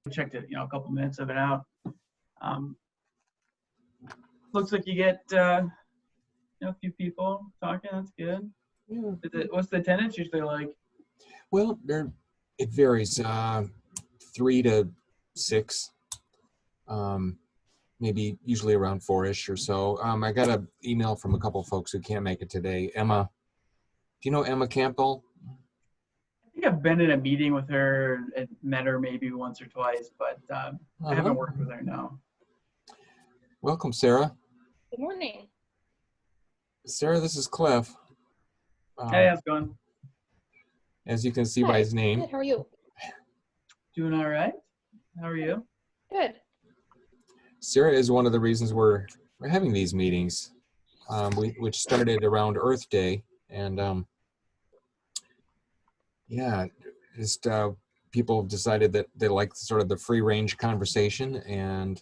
checked it, a couple minutes of it out. Looks like you get a few people talking. That's good. Yeah. What's the attendance usually like? Well, it varies. 3 to 6. Maybe usually around 4-ish or so. I got an email from a couple folks who can't make it today. Emma, do you know Emma Campbell? I think I've been in a meeting with her and met her maybe once or twice, but I haven't worked with her, no. Welcome, Sarah. Good morning. Sarah, this is Cliff. Hey, how's it going? As you can see by his name. Good. How are you? Doing all right. How are you? Good. Sarah is one of the reasons we're having these meetings, which started around Earth Day, and yeah, just people have decided that they like sort of the free range conversation. And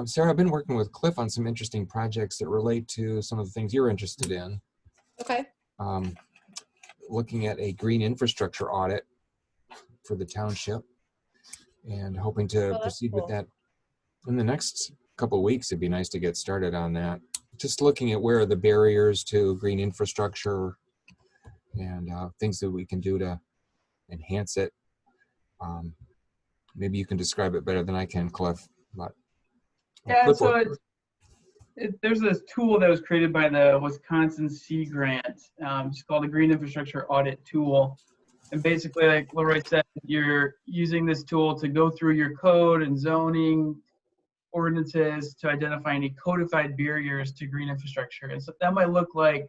Sarah, I've been working with Cliff on some interesting projects that relate to some of the things you're interested in. Okay. Looking at a green infrastructure audit for the township, and hoping to proceed with that in the next couple of weeks. It'd be nice to get started on that. Just looking at where are the barriers to green infrastructure and things that we can do to enhance it. Maybe you can describe it better than I can, Cliff. But yeah, so there's this tool that was created by the Wisconsin Sea Grant. It's called the Green Infrastructure Audit Tool. And basically, like Leroy said, you're using this tool to go through your code and zoning ordinances to identify any codified barriers to green infrastructure. And so that might look like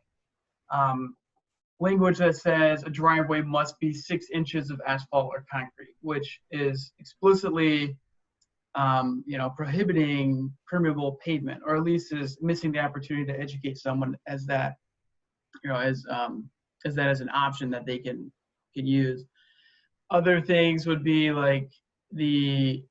language that says a driveway must be 6 inches of asphalt or concrete, which is explicitly prohibiting permeable pavement, or at least is missing the opportunity to educate someone as that, as that as an option that they can use. Other things would be like the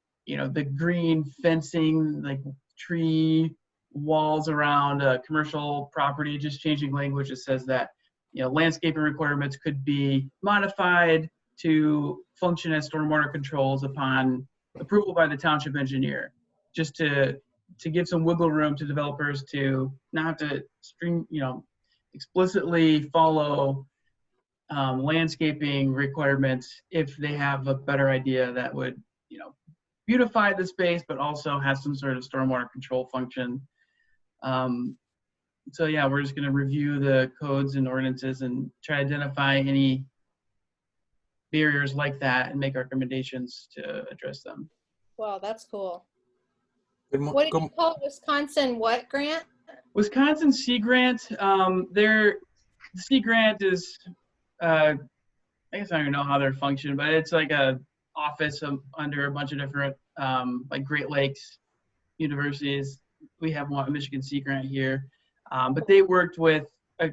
green fencing, like tree walls around a commercial property, just changing language that says that, landscaping requirements could be modified to function as stormwater controls upon approval by the township engineer, just to give some wiggle room to developers to not have to explicitly follow landscaping requirements if they have a better idea that would, beautify the space, but also has some sort of stormwater control function. So yeah, we're just going to review the codes and ordinances and try to identify any barriers like that and make recommendations to address them. Wow, that's cool. What did you call it? Wisconsin what grant? Wisconsin Sea Grant. The Sea Grant is, I guess I don't even know how they're functioning, but it's like a office under a bunch of different like Great Lakes universities. We have one, Michigan Sea Grant here, but they worked with a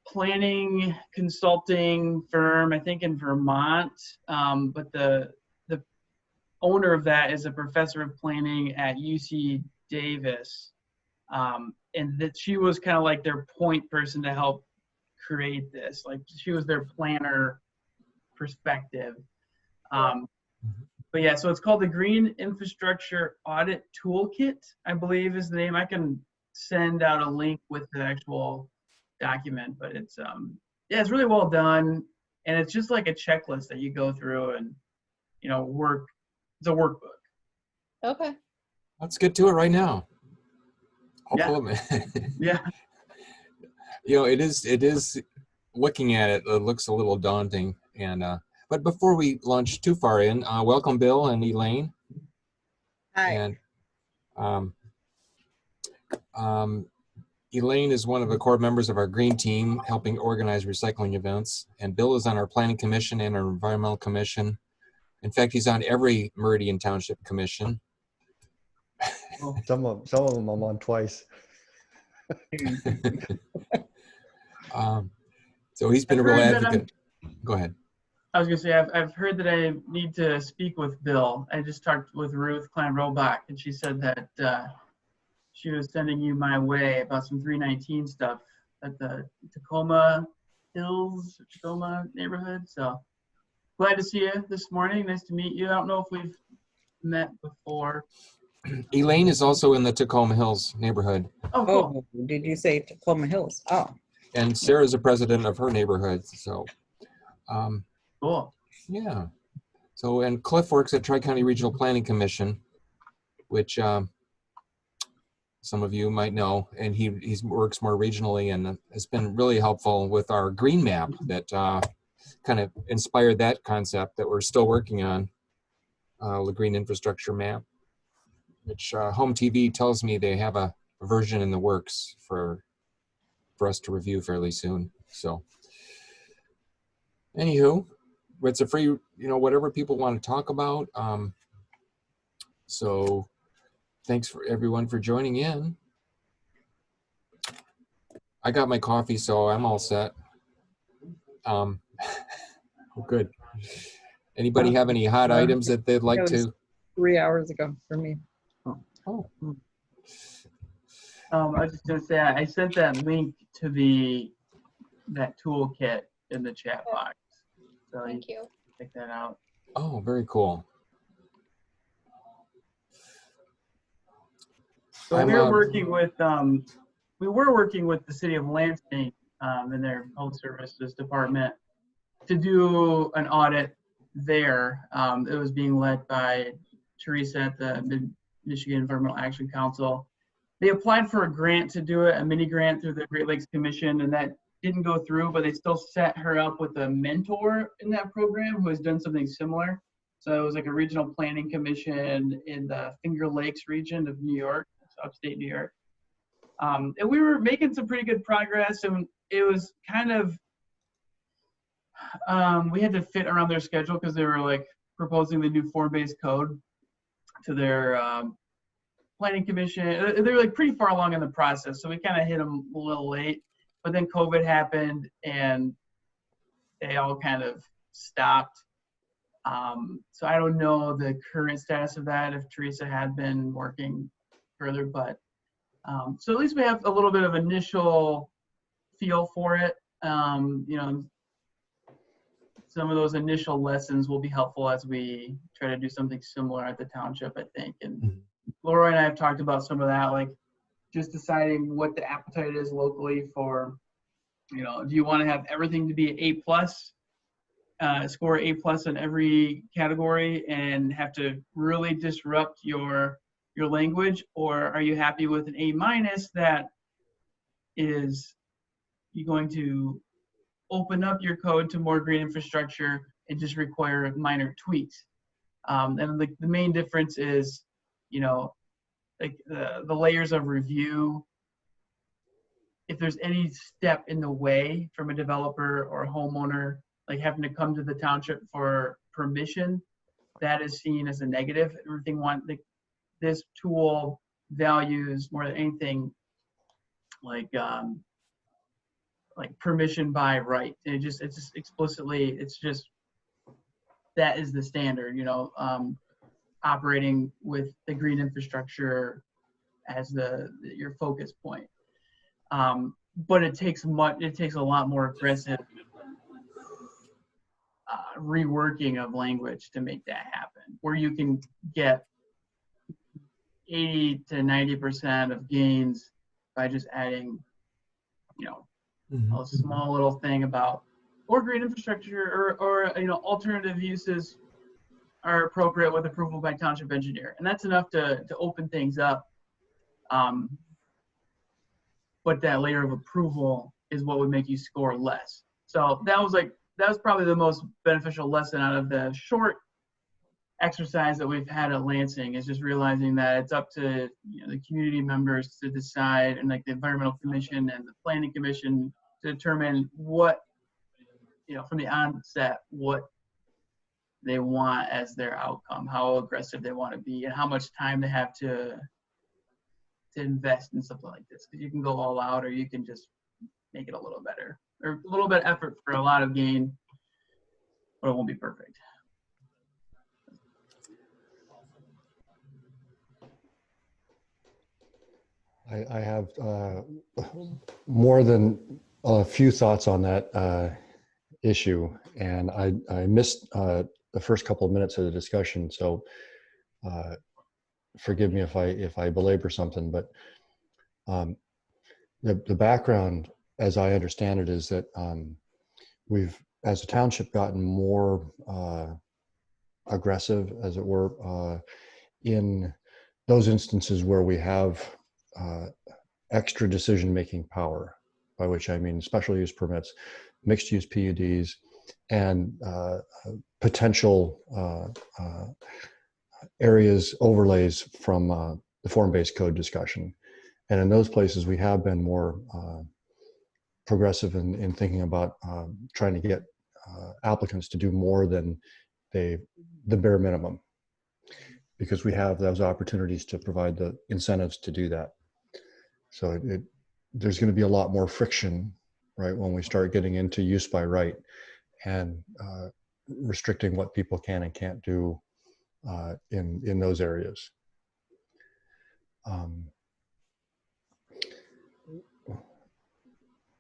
planning consulting firm, I think in Vermont, but the owner of that is a professor of planning at UC Davis, and that she was kind of like their point person to help create this. Like she was their planner perspective. But yeah, so it's called the Green Infrastructure Audit Toolkit, I believe is the name. I can send out a link with the actual document, but it's it's really well done, and it's just like a checklist that you go through and work. It's a workbook. Okay. Let's get to it right now. Yeah. It is looking at it, it looks a little daunting, and but before we launch too far in, welcome Bill and Elaine. Hi. And Elaine is one of the core members of our green team, helping organize recycling events, and Bill is on our planning commission and our environmental commission. In fact, he's on every Meridian Township commission. Some of them I'm on twice. So he's been a real advocate. Go ahead. I was going to say, I've heard that I need to speak with Bill. I just talked with Ruth Klein-Robach, and she said that she was sending you my way about some 319 stuff at the Tacoma Hills, Tacoma neighborhood. So Glad to see you this morning. Nice to meet you. I don't know if we've met before. Elaine is also in the Tacoma Hills neighborhood, Oh, cool. Oh, did you say Tacoma Hills? Oh, and Sarah's the president of her neighborhood. So, Cool. yeah. So, and Cliff works at Tri-County Regional Planning Commission, which some of you might know, and he works more regionally and has been really helpful with our green map that kind of inspired that concept that we're still working on, the green infrastructure map, which Home TV tells me they have a version in the works for us to review fairly soon. So anywho, it's a free, whatever people want to talk about. So thanks for everyone for joining in. I got my coffee, so I'm all set. Oh, good. Anybody have any hot items that they'd like That was to? 3 hours ago for me. Oh, I was just gonna say I sent that link to that toolkit in the chat box. So you Thank you. can check that out. oh, very cool. So we were working with the city of Lansing in their health services department to do an audit there. It was being led by Teresa at the Michigan Environmental Action Council. They applied for a grant to do it, a mini grant through the Great Lakes Commission, and that didn't go through, but they still set her up with a mentor in that program who has done something similar. So it was like a regional planning commission in the Finger Lakes region of New York, upstate New York. And we were making some pretty good progress, and it was kind of, we had to fit around their schedule because they were like proposing the new form-based code to their planning commission. They were like pretty far along in the process, so we kind of hit them a little late. But then COVID happened, and they all kind of stopped. So I don't know the current status of that, if Teresa had been working further, but so at least we have a little bit of initial feel for it. Some of those initial lessons will be helpful as we try to do something similar at the township, I think. And Laura and I have talked about some of that, like just deciding what the appetite is locally for, do you want to have everything to be A+, score A+ in every category and have to really disrupt your language, or are you happy with an A- that is you going to open up your code to more green infrastructure and just require minor tweaks? And the main difference is, like the layers of review. If there's any step in the way from a developer or a homeowner, like having to come to the township for permission, that is seen as a negative. This tool values more than anything like permission by right. It's just explicitly, that is the standard, operating with the green infrastructure as your focus point. But it takes a lot more aggressive reworking of language to make that happen, where you can get 80 to 90% of gains by just adding, a small little thing about or green infrastructure or alternative uses are appropriate with approval by township engineer, and that's enough to open things up. But that layer of approval is what would make you score less. So that was probably the most beneficial lesson out of the short exercise that we've had at Lansing, is just realizing that it's up to the community members to decide, and like the environmental commission and the planning commission to determine what, from the onset, what they want as their outcome, how aggressive they want to be, and how much time they have to invest in something like this. Because you can go all out, or you can just make it a little better, or a little bit of effort for a lot of gain, but it won't be perfect. I have more than a few thoughts on that. issue, and I missed the first couple of minutes of the discussion, so forgive me if I belabor something, but the background, as I understand it, is that we've, as a township, gotten more aggressive, as it were, in those instances where we have extra decision-making power, by which I mean special use permits, mixed-use PUDs, and potential areas, overlays from the form-based code discussion. And in those places, we have been more progressive in thinking about trying to get applicants to do more than the bare minimum, because we have those opportunities to provide the incentives to do that. So there's going to be a lot more friction, right, when we start getting into use by right and restricting what people can and can't do in those areas.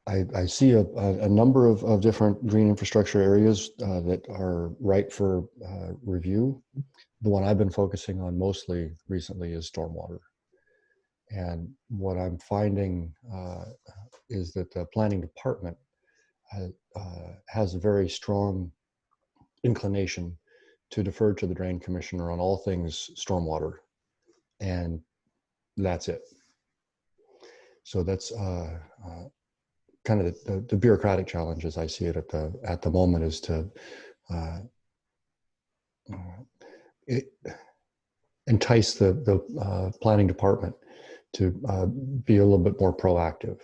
I see a number of different green infrastructure areas that are ripe for review. The one I've been focusing on mostly recently is stormwater. And what I'm finding is that the planning department has a very strong inclination to defer to the drain commissioner on all things stormwater, and that's it. So that's kind of the bureaucratic challenge, as I see it at the moment, is to entice the planning department to be a little bit more proactive.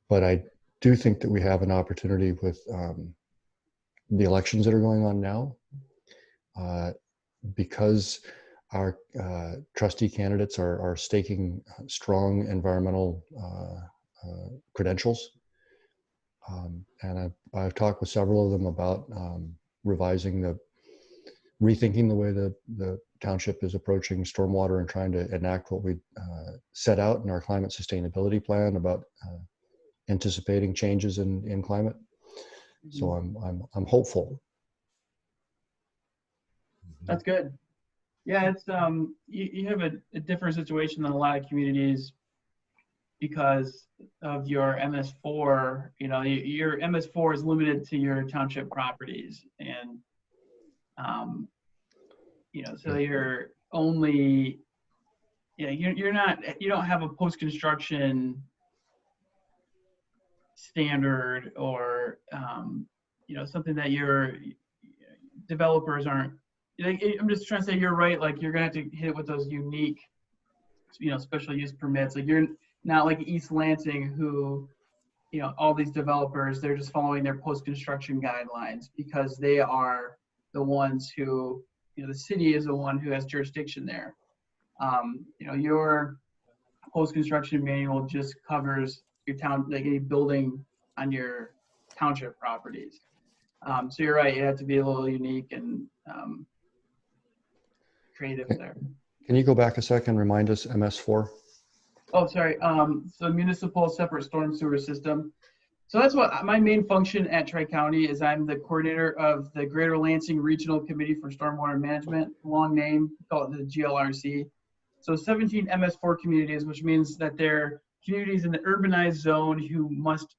But I do think that we have an opportunity with the elections that are going on now, because our trustee candidates are staking strong environmental credentials. And I've talked with several of them about rethinking the way the township is approaching stormwater and trying to enact what we set out in our climate sustainability plan about anticipating changes in climate. So I'm hopeful. That's good. Yeah, it's you have a different situation than a lot of communities because of your MS4. You know, your MS4 is limited to your township properties, and you know, so you're only, you don't have a post-construction standard or you know, something that your developers aren't. I'm just trying to say you're right. Like, you're gonna have to hit with those unique, you know, special use permits. Like, you're not like East Lansing, who, you know, all these developers, they're just following their post-construction guidelines because they are the ones who, you know, the city is the one who has jurisdiction there. You know, your post-construction manual just covers your town, like any building on your township properties. So you're right, you have to be a little unique and creative there. Can you go back a second, remind us MS4? Oh, sorry. So municipal separate storm sewer system. So that's what my main function at Tri-County is. I'm the coordinator of the Greater Lansing Regional Committee for Stormwater Management, long name, call it the GLRC. So 17 MS4 communities, which means that they're communities in the urbanized zone who must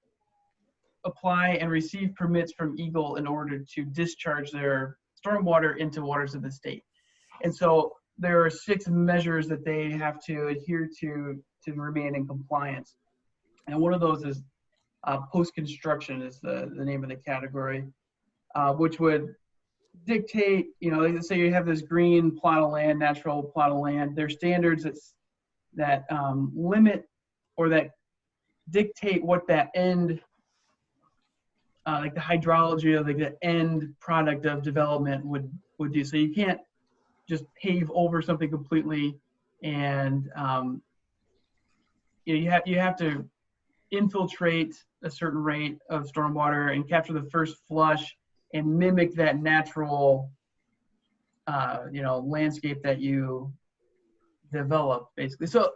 apply and receive permits from EGLE in order to discharge their stormwater into waters of the state. And so there are 6 measures that they have to adhere to remain in compliance. And one of those is post-construction is the name of the category, which would dictate, you know, let's say you have this green plot of land, natural plot of land. There's standards that limit or that dictate what that end, like the hydrology of like the end product of development would do. So you can't just pave over something completely, and you know, you have to infiltrate a certain rate of stormwater and capture the first flush and mimic that natural you know, landscape that you develop, basically. So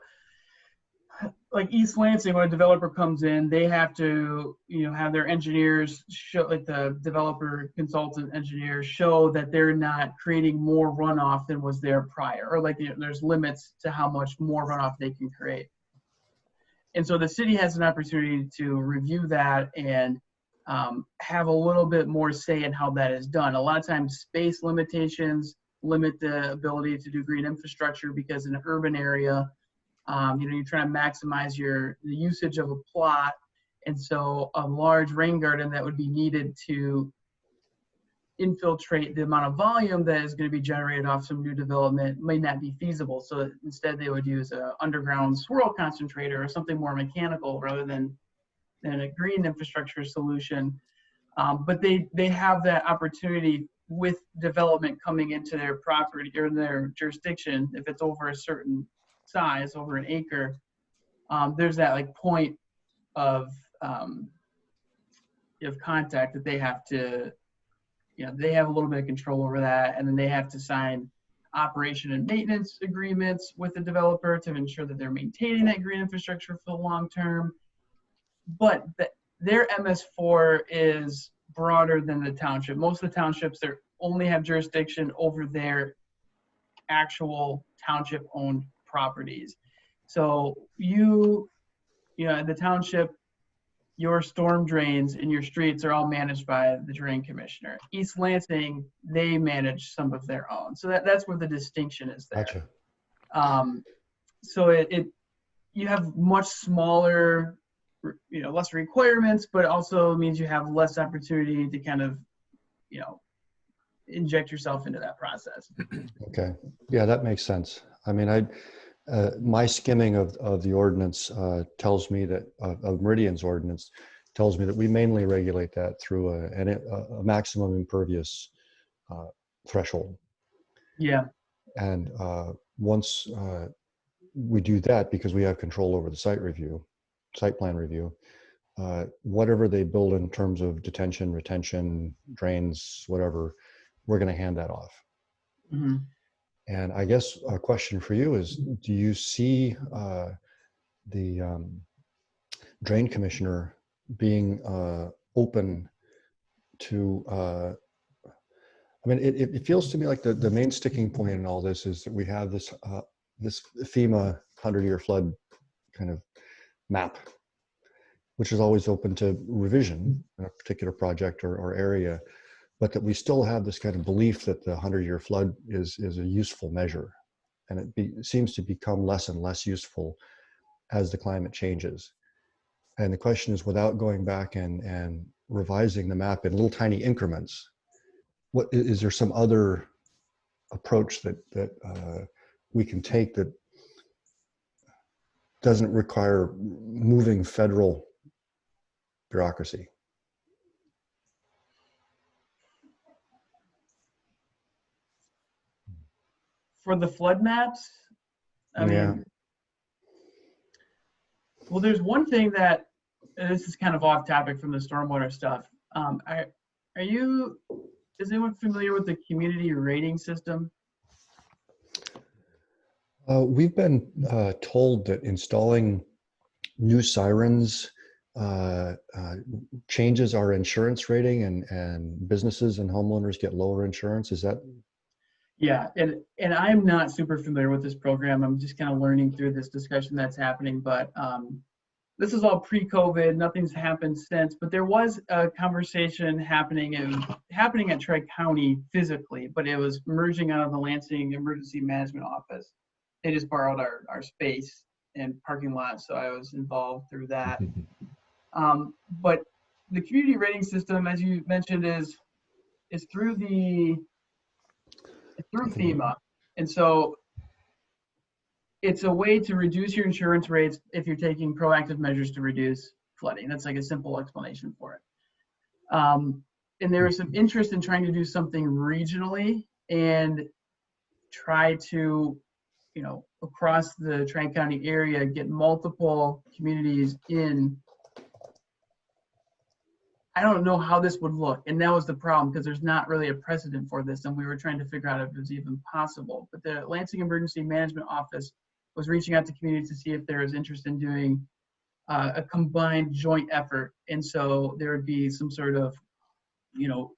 like East Lansing, when a developer comes in, they have to, have their engineers show, like the developer consultant engineers show that they're not creating more runoff than was there prior, or like there's limits to how much more runoff they can create. And so the city has an opportunity to review that and have a little bit more say in how that is done. A lot of times space limitations limit the ability to do green infrastructure, because in an urban area, you're trying to maximize the usage of a plot. And so a large rain garden that would be needed to infiltrate the amount of volume that is going to be generated off some new development may not be feasible. So instead they would use an underground swirl concentrator or something more mechanical rather than a green infrastructure solution. But they have that opportunity with development coming into their property or their jurisdiction. If it's over a certain size, over an acre, there's that like point of contact that they have to, they have a little bit of control over that, and then they have to sign operation and maintenance agreements with the developer to ensure that they're maintaining that green infrastructure for the long term. But their MS4 is broader than the township. Most of the townships, they only have jurisdiction over their actual township-owned properties. So the township, your storm drains in your streets are all managed by the drain commissioner. East Lansing, they manage some of their own. So that's where the distinction is there. Gotcha. So you have much smaller, less requirements, but also means you have less opportunity to kind of, inject yourself into that process. Okay. Yeah, that makes sense. I mean, my skimming of the ordinance tells me that of Meridian's ordinance tells me that we mainly regulate that through a maximum impervious threshold. Yeah. And once we do that, because we have control over the site plan review, whatever they build in terms of detention, retention, drains, whatever, we're going to hand that off. Mm-hmm. And I guess a question for you is, do you see the drain commissioner being open to, I mean, it feels to me like the main sticking point in all this is that we have this FEMA 100-year flood kind of map, which is always open to revision in a particular project or area, but that we still have this kind of belief that the 100-year flood is a useful measure. And it seems to become less and less useful as the climate changes. And the question is, without going back and revising the map in little tiny increments, is there some other approach that we can take that doesn't require moving federal bureaucracy? For the flood maps, I mean, well, there's one thing that, and this is kind of off topic from the stormwater stuff. Is anyone familiar with the community rating system? We've been told that installing new sirens changes our insurance rating, and businesses and homeowners get lower insurance. Is that? Yeah, and I'm not super familiar with this program. I'm just kind of learning through this discussion that's happening, but this is all pre-COVID. Nothing's happened since, but there was a conversation happening at Tri-County physically, but it was merging out of the Lansing Emergency Management Office. They just borrowed our space and parking lot, so I was involved through that. But the community rating system, as you mentioned, is through FEMA, and so it's a way to reduce your insurance rates if you're taking proactive measures to reduce flooding. That's like a simple explanation for it. And there is some interest in trying to do something regionally and try to, across the Tri-County area, get multiple communities in. I don't know how this would look, and that was the problem, because there's not really a precedent for this, and we were trying to figure out if it was even possible. But the Lansing Emergency Management Office was reaching out to communities to see if there was interest in doing a combined joint effort. And so there would be some sort of, you know,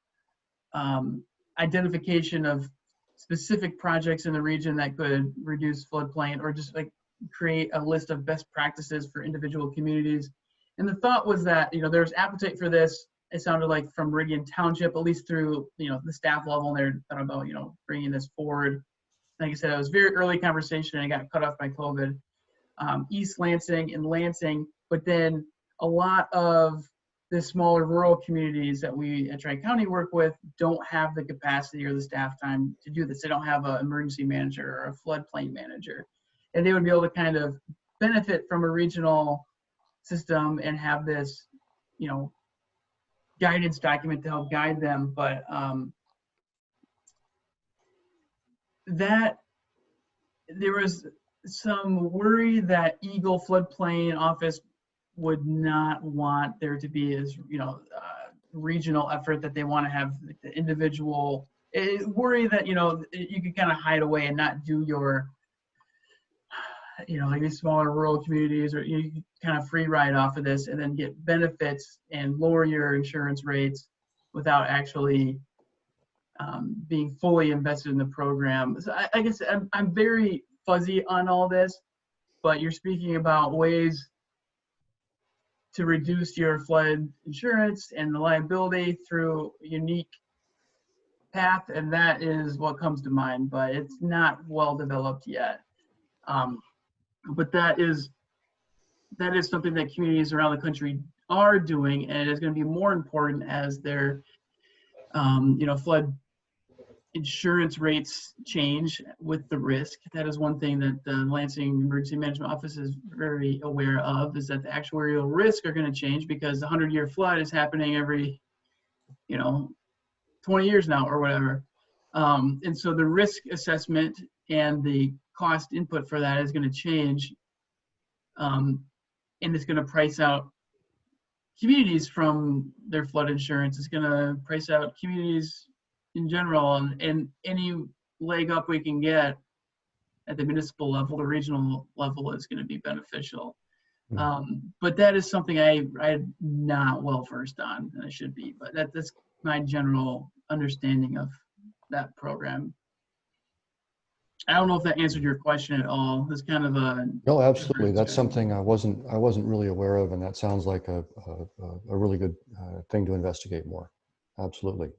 identification of specific projects in the region that could reduce floodplain, or just like create a list of best practices for individual communities. And the thought was that, you know, there's appetite for this. It sounded like from Meridian Township, at least through, you know, the staff level, and they're thought about, you know, bringing this forward. Like I said, it was very early conversation and it got cut off by COVID. East Lansing and Lansing, but then a lot of the smaller rural communities that we at Tri-County work with don't have the capacity or the staff time to do this. They don't have an emergency manager or a floodplain manager. And they would be able to kind of benefit from a regional system and have this, you know, guidance document to help guide them. But that there was some worry that Eagle Floodplain Office would not want there to be as, you know, regional effort, that they want to have the individual worry that, you know, you can kind of hide away and not do your, you know, like these smaller rural communities, or you kind of free ride off of this and then get benefits and lower your insurance rates without actually being fully invested in the program. So I guess I'm very fuzzy on all this, but you're speaking about ways to reduce your flood insurance and the liability through a unique path, and that is what comes to mind, but it's not well developed yet. But that is something that communities around the country are doing, and it's going to be more important as their you know, flood insurance rates change with the risk. That is one thing that the Lansing Emergency Management Office is very aware of, is that the actuarial risk are going to change because the 100-year flood is happening every, you know, 20 years now or whatever. And so the risk assessment and the cost input for that is going to change. And it's going to price out communities from their flood insurance. It's going to price out communities in general, and any leg up we can get at the municipal level, the regional level, is going to be beneficial. But that is something I'm not well versed on, and I should be, but that's my general understanding of that program. I don't know if that answered your question at all. It's kind of a— No, absolutely. That's something I wasn't really aware of, and that sounds like a really good thing to investigate more. Absolutely.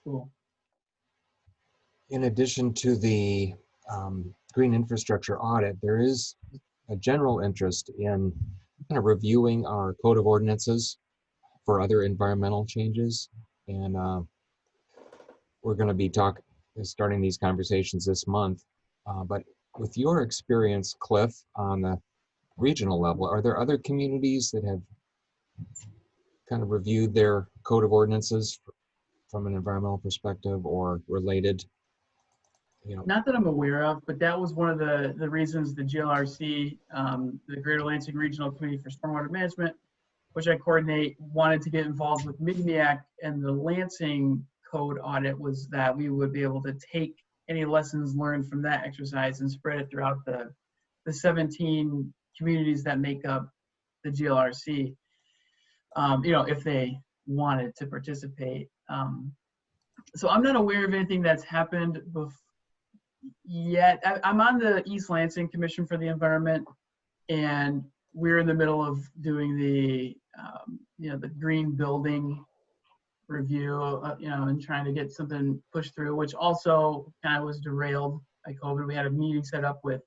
Cool. In addition to the green infrastructure audit, there is a general interest in kind of reviewing our code of ordinances for other environmental changes. And we're going to be starting these conversations this month. But with your experience, Cliff, on the regional level, are there other communities that have kind of reviewed their code of ordinances from an environmental perspective or related? You know, not that I'm aware of, but that was one of the reasons the GLRC, the Greater Lansing Regional Committee for Stormwater Management, which I coordinate, wanted to get involved with MIGMEAC and the Lansing code audit, was that we would be able to take any lessons learned from that exercise and spread it throughout the 17 communities that make up the GLRC, you know, if they wanted to participate. So I'm not aware of anything that's happened yet. I'm on the East Lansing Commission for the Environment, and we're in the middle of doing the, you know, the green building review, you know, and trying to get something pushed through, which also kind of was derailed by COVID. We had a meeting set up with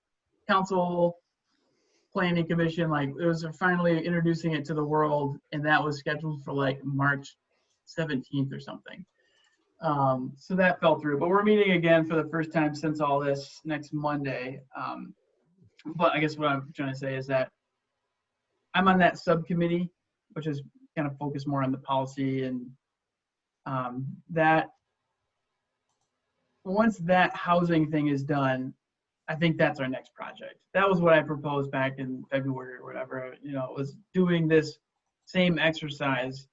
council, planning commission, like it was finally introducing it to the world, and that was scheduled for like March 17th or something. So that fell through, but we're meeting again for the first time since all this next Monday. But I guess what I'm trying to say is that I'm on that subcommittee, which is kind of focused more on the policy, and that once that housing thing is done, I think that's our next project. That was what I proposed back in February or whatever, you know, it was doing this same exercise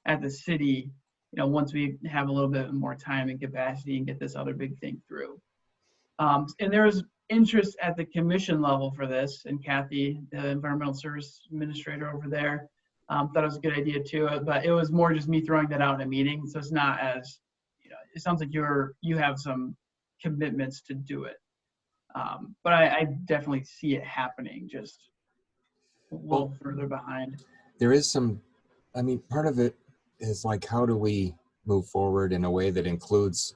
at the city, you know, once we have a little bit more time and capacity and get this other big thing through. And there was interest at the commission level for this, and Kathy, the environmental service administrator over there, thought it was a good idea too. But it was more just me throwing that out in a meeting, so it's not as, it sounds like you have some commitments to do it. But I definitely see it happening, just a little further behind. There is some, I mean, part of it is like, how do we move forward in a way that includes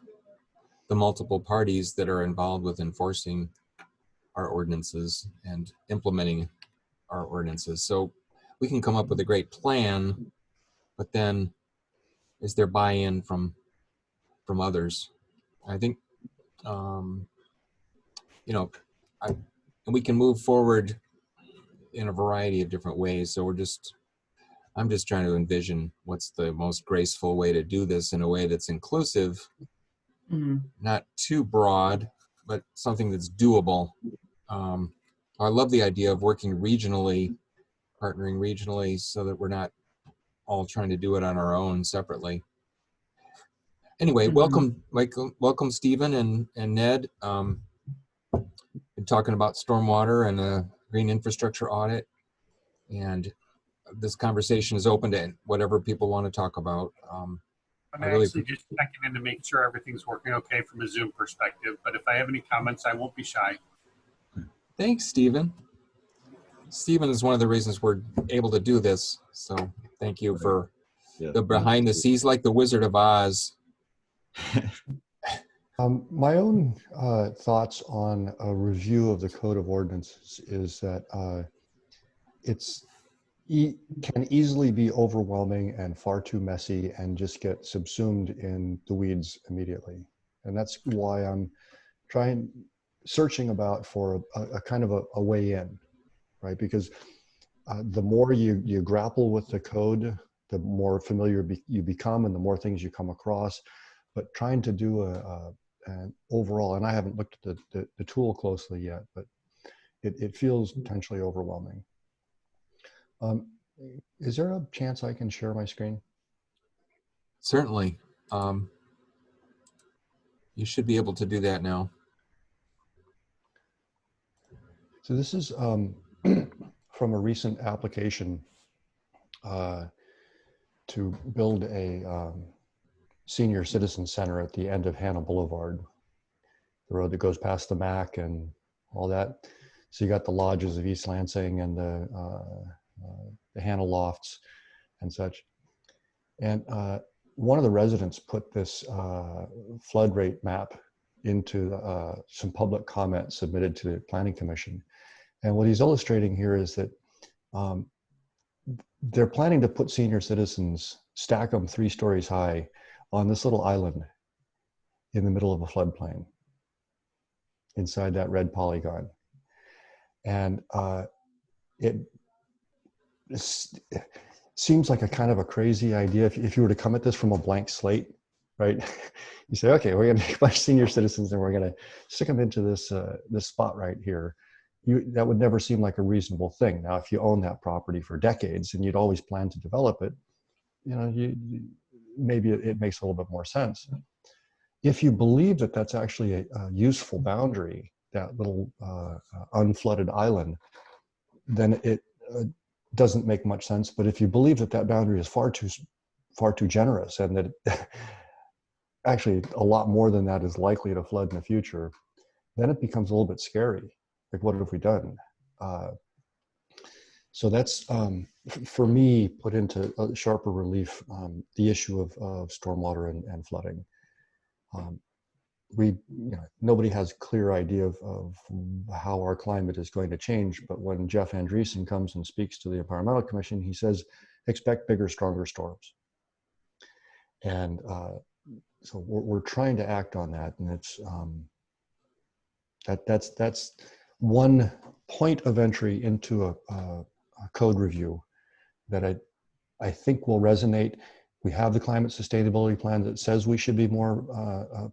the multiple parties that are involved with enforcing our ordinances and implementing our ordinances? So we can come up with a great plan, but then is there buy-in from others? I think, and we can move forward in a variety of different ways. So I'm just trying to envision what's the most graceful way to do this in a way that's inclusive, not too broad, but something that's doable. I love the idea of working regionally, partnering regionally, so that we're not all trying to do it on our own separately. Anyway, welcome, Michael, welcome, Stephen and Ned. Been talking about stormwater and a green infrastructure audit, and this conversation is open to whatever people want to talk about. I'm actually just checking in to make sure everything's working okay from a Zoom perspective, but if I have any comments, I won't be shy. Thanks, Stephen. Stephen is one of the reasons we're able to do this, so thank you for the behind the scenes, like the Wizard of Oz. My own thoughts on a review of the Code of Ordinances is that can easily be overwhelming and far too messy and just get subsumed in the weeds immediately. And that's why I'm searching about for a kind of a way in, right? Because the more you grapple with the code, the more familiar you become and the more things you come across. But trying to do an overall, and I haven't looked at the tool closely yet, but it feels potentially overwhelming. Is there a chance I can share my screen? Certainly. You should be able to do that now. So this is from a recent application to build a senior citizen center at the end of Hannah Boulevard, the road that goes past the MAC and all that. So you got the lodges of East Lansing and the Hannah Lofts and such. And one of the residents put this flood rate map into some public comment submitted to the Planning Commission. And what he's illustrating here is that they're planning to put senior citizens, stack them 3 stories high on this little island in the middle of a floodplain inside that red polygon. And it seems like a kind of a crazy idea if you were to come at this from a blank slate, right? You say, okay, we're going to take a bunch of senior citizens and we're going to stick them into this this spot right here. That would never seem like a reasonable thing. Now, if you own that property for decades and you'd always plan to develop it, maybe it makes a little bit more sense. If you believe that that's actually a useful boundary, that little unflooded island, then it doesn't make much sense. But if you believe that that boundary is far too generous and that actually a lot more than that is likely to flood in the future, then it becomes a little bit scary. Like, what have we done? So that's, for me, put into sharper relief the issue of stormwater and flooding. Nobody has a clear idea of how our climate is going to change, but when Jeff Andreessen comes and speaks to the Environmental Commission, he says, expect bigger, stronger storms. And so we're trying to act on that, and it's that's one point of entry into a code review that I think will resonate. We have the climate sustainability plan that says we should be more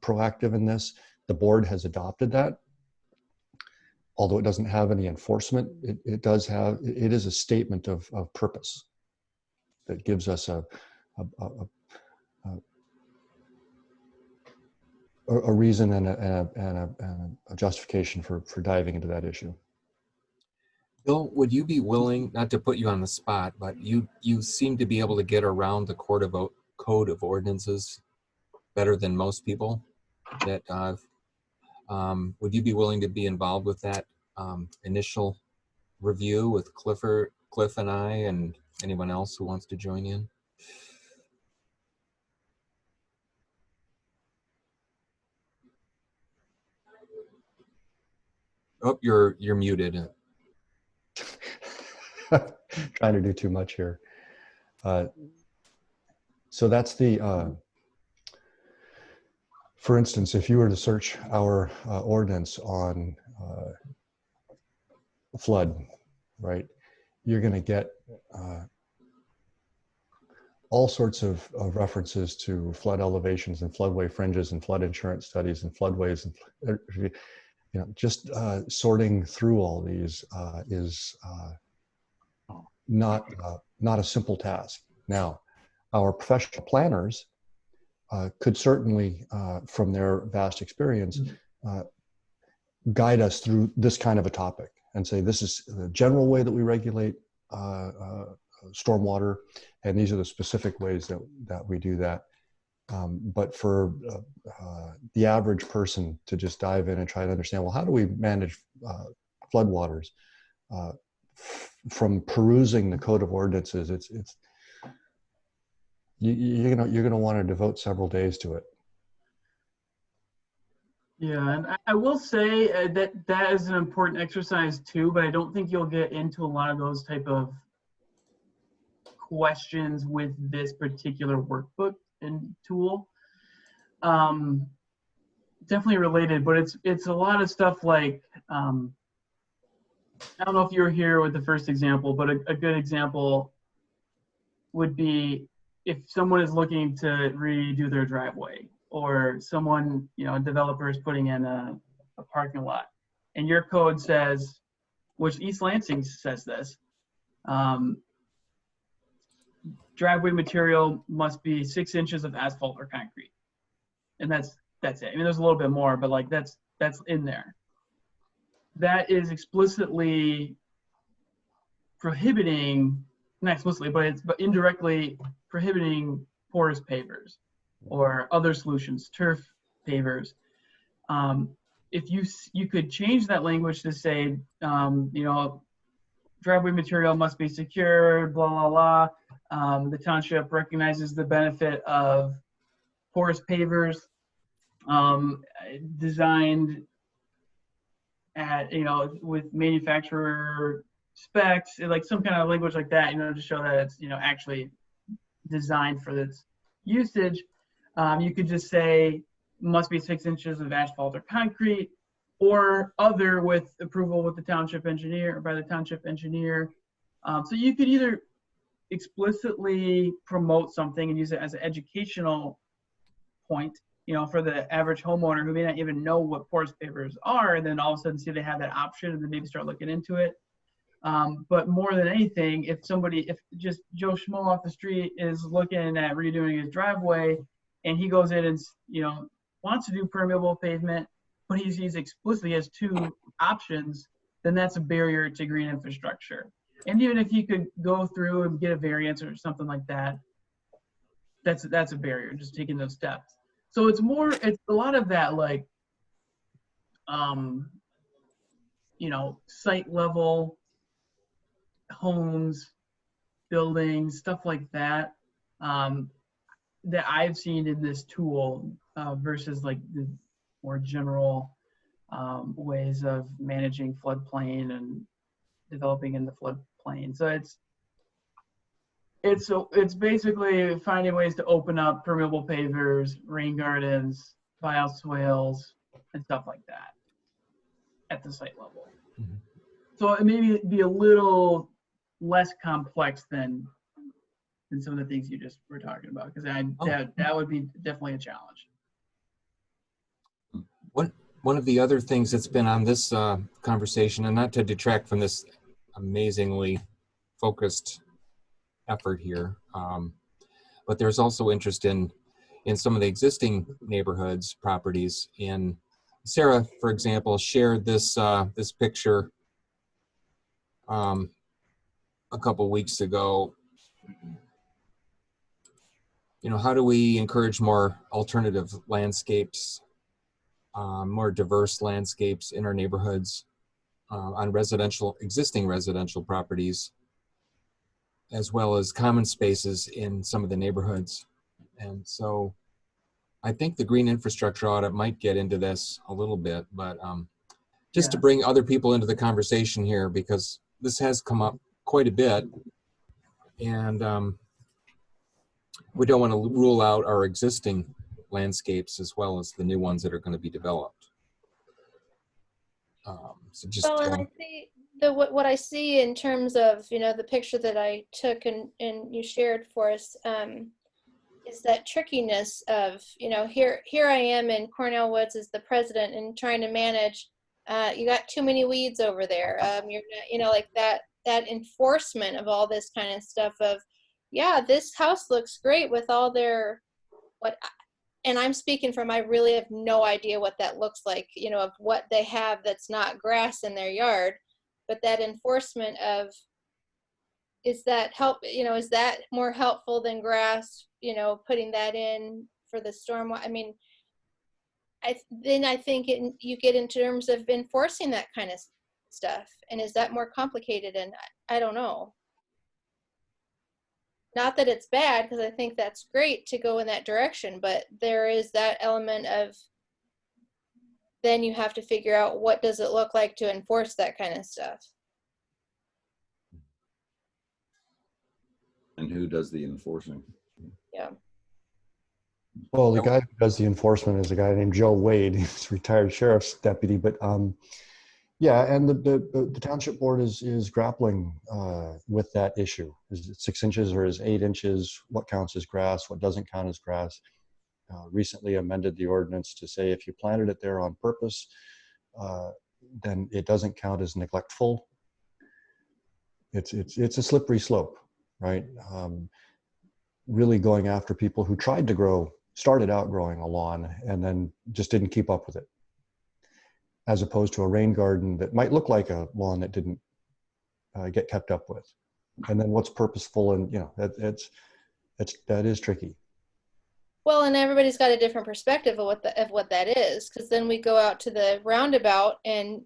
proactive in this. The board has adopted that. Although it doesn't have any enforcement, it is a statement of purpose that gives us a a reason and a justification for diving into that issue. Bill, would you be willing, not to put you on the spot, but you seem to be able to get around the code of ordinances better than most people. That would you be willing to be involved with that initial review with Cliff and I, and anyone else who wants to join in? Oh, you're muted. Trying to do too much here. So that's the, for instance, if you were to search our ordinance on flood, right, you're going to get all sorts of references to flood elevations and floodway fringes and flood insurance studies and floodways. And, you know, just sorting through all these is not a simple task. Now, our professional planners could certainly, from their vast experience, guide us through this kind of a topic and say, this is the general way that we regulate stormwater, and these are the specific ways that we do that. But for the average person to just dive in and try to understand, well, how do we manage floodwaters? From perusing the code of ordinances, you're gonna want to devote several days to it. Yeah, and I will say that is an important exercise too, but I don't think you'll get into a lot of those type of questions with this particular workbook and tool. Definitely related, but it's a lot of stuff like, I don't know if you were here with the first example, but a good example would be if someone is looking to redo their driveway, or someone, you know, a developer is putting in a parking lot, and your code says, which East Lansing says this, driveway material must be 6 inches of asphalt or concrete. And that's it. I mean, there's a little bit more, but like that's in there. That is explicitly prohibiting, not explicitly, but indirectly prohibiting porous pavers or other solutions, turf pavers. If you could change that language to say, you know, driveway material must be secure, blah, blah, blah. The township recognizes the benefit of porous pavers designed at, you know, with manufacturer specs, like some kind of language like that, you know, to show that it's, you know, actually designed for this usage. You could just say must be 6 inches of asphalt or concrete, or other with approval with the township engineer or by the township engineer. So you could either explicitly promote something and use it as an educational point, you know, for the average homeowner who may not even know what porous pavers are, and then all of a sudden see they have that option and then maybe start looking into it. But more than anything, if just Joe Schmo off the street is looking at redoing his driveway and he goes in and, you know, wants to do permeable pavement, but he sees explicitly has 2 options, then that's a barrier to green infrastructure. And even if you could go through and get a variance or something like that, that's a barrier, just taking those steps. So it's a lot of that, like, you know, site level homes, buildings, stuff like that, that I've seen in this tool versus like the more general ways of managing floodplain and developing in the floodplain. So it's basically finding ways to open up permeable pavers, rain gardens, bioswales, and stuff like that at the site level. Mm-hmm. So it may be a little less complex than some of the things you just were talking about, because that would be definitely a challenge. One of the other things that's been on this conversation, and not to detract from this amazingly focused effort here, but there's also interest in in some of the existing neighborhoods, properties. And Sarah, for example, shared this this picture a couple weeks ago. You know, how do we encourage more alternative landscapes, more diverse landscapes in our neighborhoods, on existing residential properties, as well as common spaces in some of the neighborhoods? And so I think the green infrastructure audit might get into this a little bit, but just to bring other people into the conversation here, because this has come up quite a bit, and we don't want to rule out our existing landscapes as well as the new ones that are going to be developed. So just Well, and I see what I see in terms of, you know, the picture that I took and you shared for us, is that trickiness of, you know, here I am in Cornell Woods as the president and trying to manage, you got too many weeds over there. You're not, you know, like that enforcement of all this kind of stuff of, yeah, this house looks great with all their, and I'm speaking from, I really have no idea what that looks like, you know, of what they have that's not grass in their yard, but that enforcement of, is that is that more helpful than grass, you know, putting that in for the storm? I mean, I think you get in terms of enforcing that kind of stuff. And is that more complicated? And I don't know. Not that it's bad, because I think that's great to go in that direction, but there is that element of, then you have to figure out what does it look like to enforce that kind of stuff. And who does the enforcing? Yeah. Well, the guy who does the enforcement is a guy named Joe Wade. He's a retired sheriff's deputy, but yeah, and the township board is grappling with that issue. Is it 6 inches or is 8 inches? What counts as grass? What doesn't count as grass? Recently amended the ordinance to say if you planted it there on purpose, then it doesn't count as neglectful. It's a slippery slope, right? Really going after people who tried to started out growing a lawn and then just didn't keep up with it, as opposed to a rain garden that might look like a lawn that didn't get kept up with. And then what's purposeful, and you know, that is tricky. Well, and everybody's got a different perspective of what that is, because then we go out to the roundabout and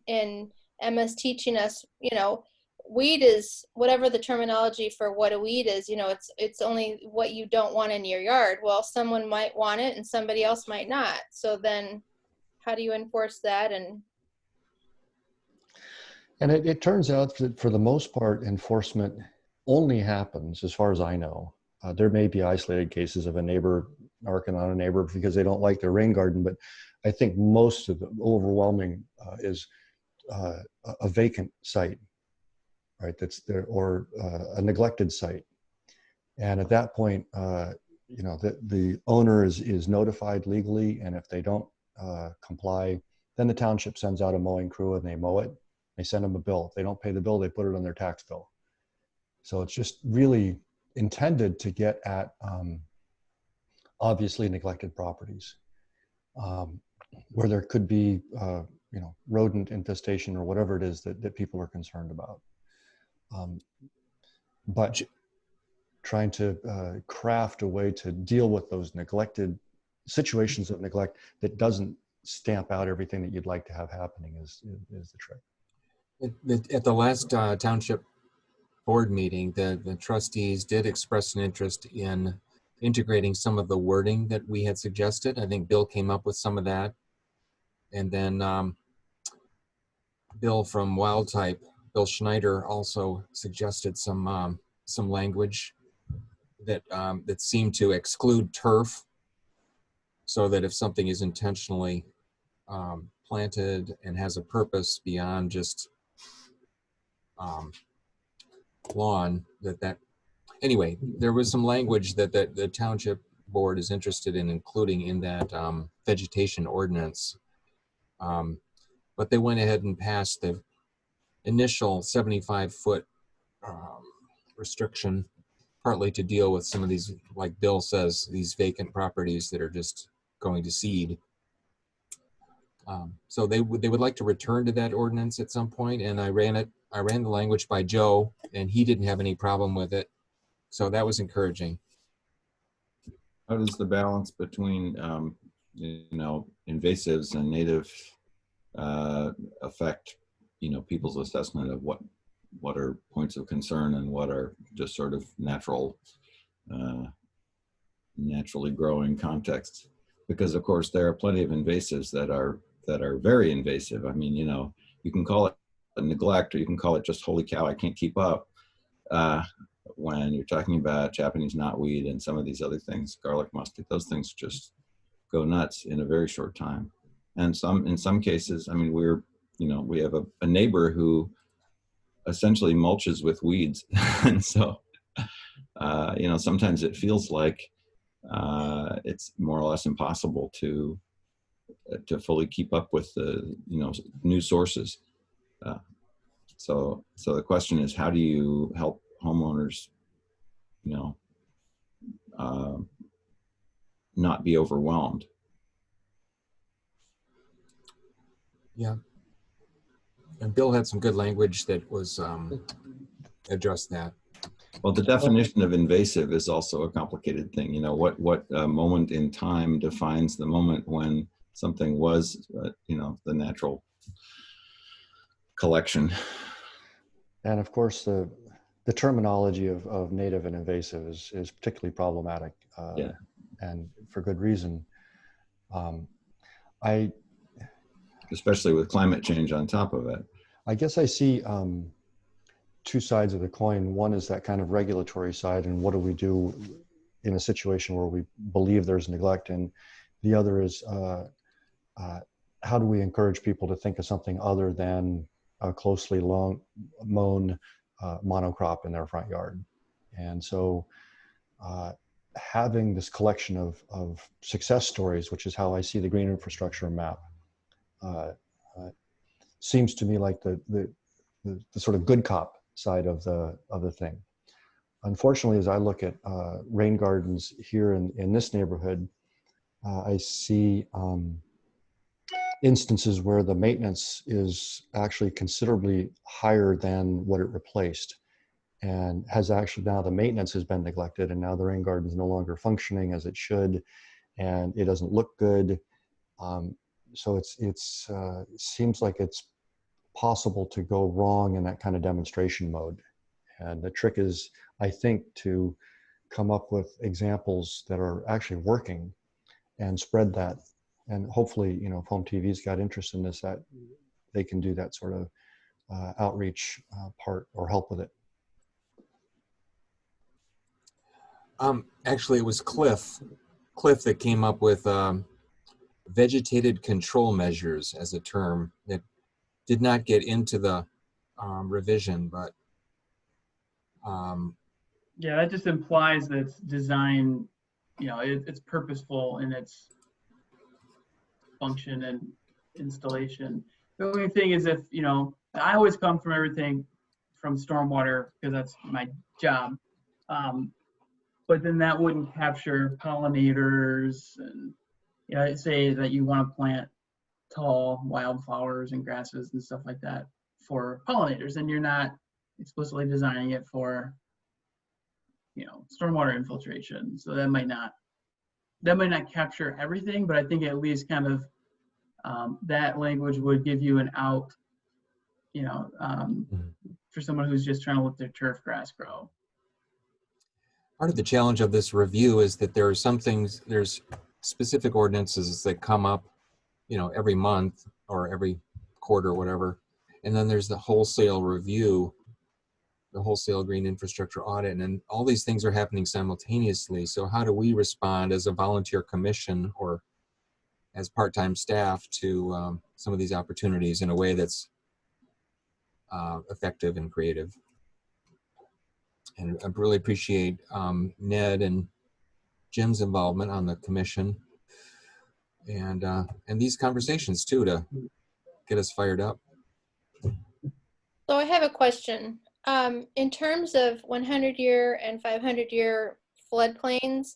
Emma's teaching us, you know, weed is whatever the terminology for what a weed is, you know, it's only what you don't want in your yard. Well, someone might want it and somebody else might not. So then how do you enforce that? And it turns out that for the most part, enforcement only happens, as far as I know. There may be isolated cases of a neighbor narking on a neighbor because they don't like their rain garden, but I think most of the overwhelming is a vacant site, right? That's there, or a neglected site. And at that point, you know, the owner is notified legally, and if they don't comply, then the township sends out a mowing crew and they mow it. They send them a bill. If they don't pay the bill, they put it on their tax bill. So it's just really intended to get at obviously neglected properties where there could be you know, rodent infestation or whatever it is that people are concerned about. But trying to craft a way to deal with those neglected situations of neglect that doesn't stamp out everything that you'd like to have happening is the trick. At the last township board meeting, the trustees did express an interest in integrating some of the wording that we had suggested. I think Bill came up with some of that. And then Bill from Wild Type, Bill Schneider, also suggested some language that that seemed to exclude turf, so that if something is intentionally planted and has a purpose beyond just lawn, anyway, there was some language that the township board is interested in including in that vegetation ordinance. But they went ahead and passed the initial 75-foot restriction partly to deal with some of these, like Bill says, these vacant properties that are just going to seed. So they would like to return to that ordinance at some point, and I ran the language by Joe, and he didn't have any problem with it. So that was encouraging. How does the balance between, invasives and native affect, people's assessment of what are points of concern and what are just sort of naturally growing contexts? Because of course there are plenty of invasives that are very invasive. I mean, you can call it a neglect, or you can call it just holy cow, I can't keep up. When you're talking about Japanese knotweed and some of these other things, garlic musket, those things just go nuts in a very short time. And in some cases, I mean, we have a neighbor who essentially mulches with weeds. And so, sometimes it feels like it's more or less impossible to fully keep up with the, new sources. So the question is, how do you help homeowners, not be overwhelmed? Yeah. And Bill had some good language that was addressed that. Well, the definition of invasive is also a complicated thing. What moment in time defines the moment when something was, the natural collection. And of course, the terminology of native and invasive is particularly problematic, Yeah. and for good reason. Especially with climate change on top of it. I guess I see two sides of the coin. One is that kind of regulatory side, and what do we do in a situation where we believe there's neglect, and the other is how do we encourage people to think of something other than a closely mown monocrop in their front yard. And so having this collection of success stories, which is how I see the green infrastructure map, seems to me like the sort of good cop side of the thing. Unfortunately, as I look at rain gardens here in this neighborhood, I see instances where the maintenance is actually considerably higher than what it replaced, and has actually, now the maintenance has been neglected, and now the rain garden is no longer functioning as it should, and it doesn't look good. So it seems like it's possible to go wrong in that kind of demonstration mode. And the trick is, I think, to come up with examples that are actually working and spread that. And hopefully, if Home TV's got interest in this, that they can do that sort of outreach part or help with it. Actually, it was Cliff that came up with vegetated control measures as a term that did not get into the revision, but yeah, that just implies that it's designed, it's purposeful in its function and installation. The only thing is, if I always come from everything from stormwater because that's my job, but then that wouldn't capture pollinators, and say that you want to plant tall wildflowers and grasses and stuff like that for pollinators, and you're not explicitly designing it for stormwater infiltration. So that might not capture everything, but I think at least kind of that language would give you an out, for someone who's just trying to let their turf grass grow. Part of the challenge of this review is that there are some things, there's specific ordinances that come up, every month or every quarter or whatever. And then there's the wholesale review, the wholesale green infrastructure audit, and all these things are happening simultaneously. So how do we respond as a volunteer commission or as part-time staff to some of these opportunities in a way that's effective and creative? And I really appreciate Ned and Jim's involvement on the commission, and these conversations too, to get us fired up. So I have a question. In terms of 100-year and 500-year floodplains,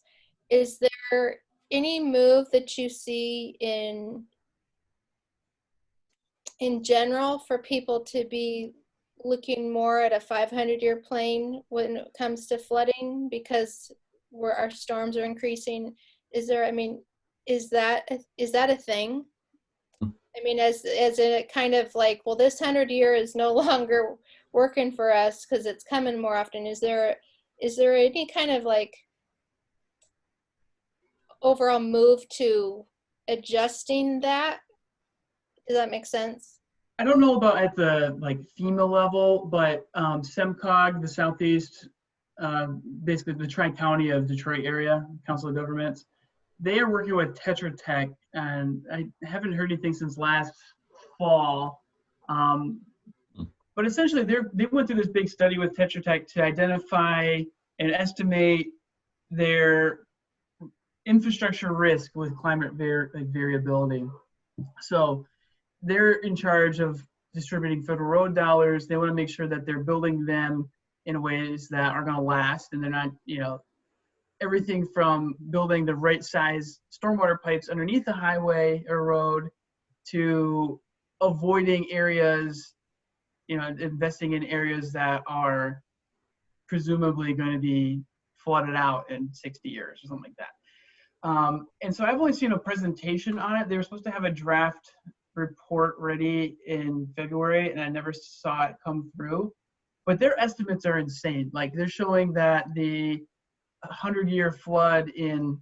is there any move that you see in general for people to be looking more at a 500-year plain when it comes to flooding because where our storms are increasing? Is there, I mean, is that a thing? I mean, as a kind of like, well, this 100-year is no longer working for us because it's coming more often. Is there any kind of like overall move to adjusting that? Does that make sense? I don't know about at the like FEMA level, but SEMCOG, the Southeast, basically the Tri-County of Detroit area, Council of Governments, they are working with Tetra Tech, and I haven't heard anything since last fall. But essentially, they went through this big study with Tetra Tech to identify and estimate their infrastructure risk with climate variability. So they're in charge of distributing federal road dollars. They want to make sure that they're building them in ways that are going to last, and they're not, everything from building the right size stormwater pipes underneath the highway or road to avoiding areas, investing in areas that are presumably going to be flooded out in 60 years or something like that. And so I've only seen a presentation on it. They were supposed to have a draft report ready in February, and I never saw it come through. But their estimates are insane. Like, they're showing that the 100-year flood in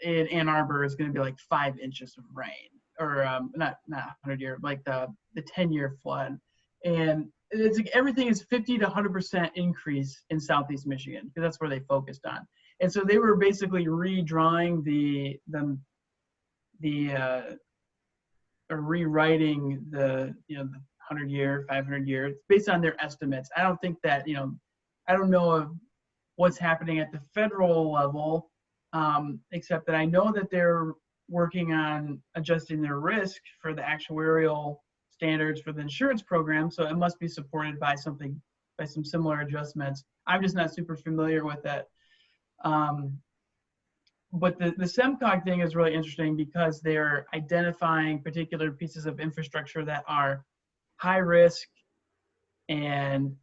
Ann Arbor is going to be like 5 inches of rain, or not 100-year, like the 10-year flood. And it's like everything is 50 to 100% increase in Southeast Michigan, because that's where they focused on. And so they were basically redrawing or rewriting the 100-year, 500-year based on their estimates. I don't think that, I don't know of what's happening at the federal level, except that I know that they're working on adjusting their risk for the actuarial standards for the insurance program. So it must be supported by some similar adjustments. I'm just not super familiar with that. But the SEMCOG thing is really interesting because they're identifying particular pieces of infrastructure that are high risk and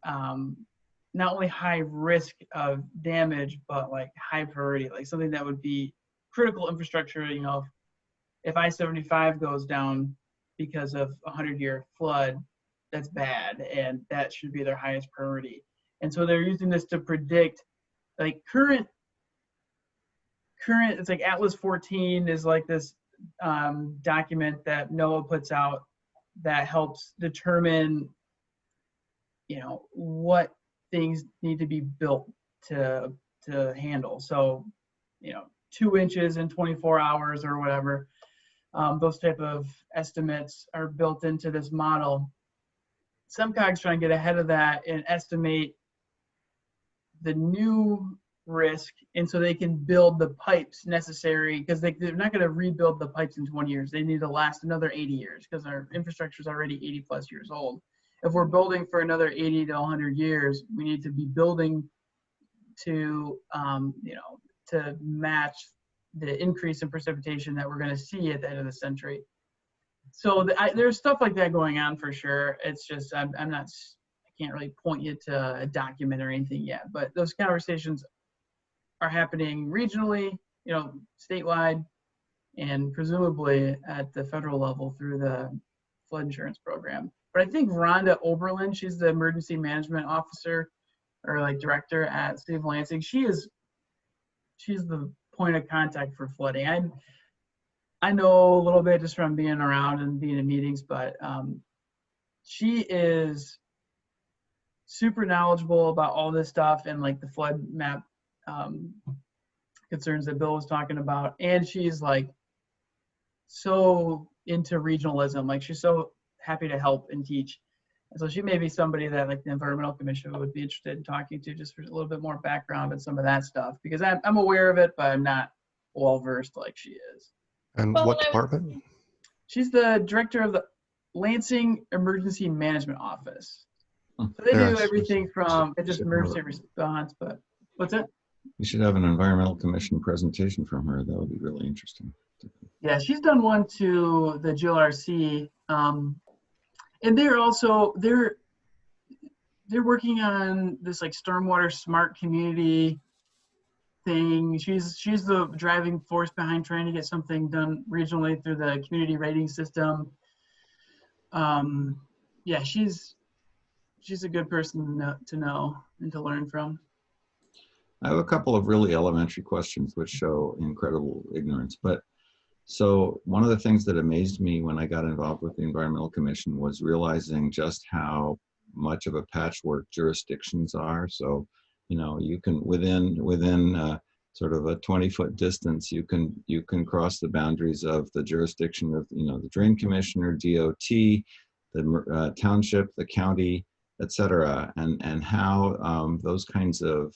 not only high risk of damage, but like high priority, like something that would be critical infrastructure. If I-75 goes down because of a 100-year flood, that's bad, and that should be their highest priority. And so they're using this to predict, like current, it's like Atlas 14 is like this document that NOAA puts out that helps determine, what things need to be built to handle. So, 2 inches in 24 hours or whatever, those type of estimates are built into this model. SEMCOG's trying to get ahead of that and estimate the new risk, and so they can build the pipes necessary, because they're not going to rebuild the pipes in 20 years. They need to last another 80 years because our infrastructure is already 80 plus years old. If we're building for another 80 to 100 years, we need to be building to to match the increase in precipitation that we're going to see at the end of the century. So there's stuff like that going on for sure. It's just I can't really point you to a document or anything yet, but those conversations are happening regionally, statewide, and presumably at the federal level through the flood insurance program. But I think Rhonda Oberlin, she's the emergency management officer or like director at City of Lansing. She's the point of contact for flooding. I know a little bit just from being around and being in meetings, but she is super knowledgeable about all this stuff and like the flood map concerns that Bill was talking about. And she's like so into regionalism, like she's so happy to help and teach. And so she may be somebody that like the Environmental Commission would be interested in talking to, just for a little bit more background and some of that stuff, because I'm aware of it, but I'm not well versed like she is. And what department? She's the director of the Lansing Emergency Management Office. So they Yeah, do everything from just should emergency have response, but what's that? We should have an environmental commission presentation from her. That would be really interesting. Yeah, she's done one to the GLRC, and they're working on this like stormwater smart community thing. She's the driving force behind trying to get something done regionally through the community rating system. Yeah, she's a good person to know and to learn from. I have a couple of really elementary questions which show incredible ignorance. But so one of the things that amazed me when I got involved with the Environmental Commission was realizing just how much of a patchwork jurisdictions are. So, you can within sort of a 20-foot distance, you can cross the boundaries of the jurisdiction of the Drain Commissioner, DOT, the township, the county, etc. And how those kinds of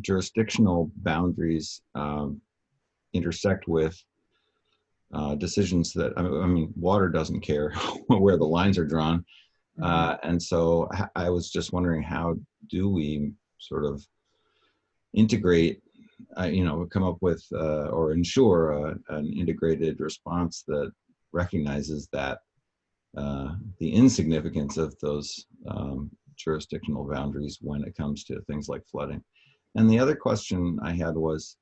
jurisdictional boundaries intersect with decisions that, I mean, water doesn't care where the lines are drawn. And so I was just wondering, how do we sort of integrate, come up with or ensure an integrated response that recognizes that the insignificance of those jurisdictional boundaries when it comes to things like flooding. And the other question I had was,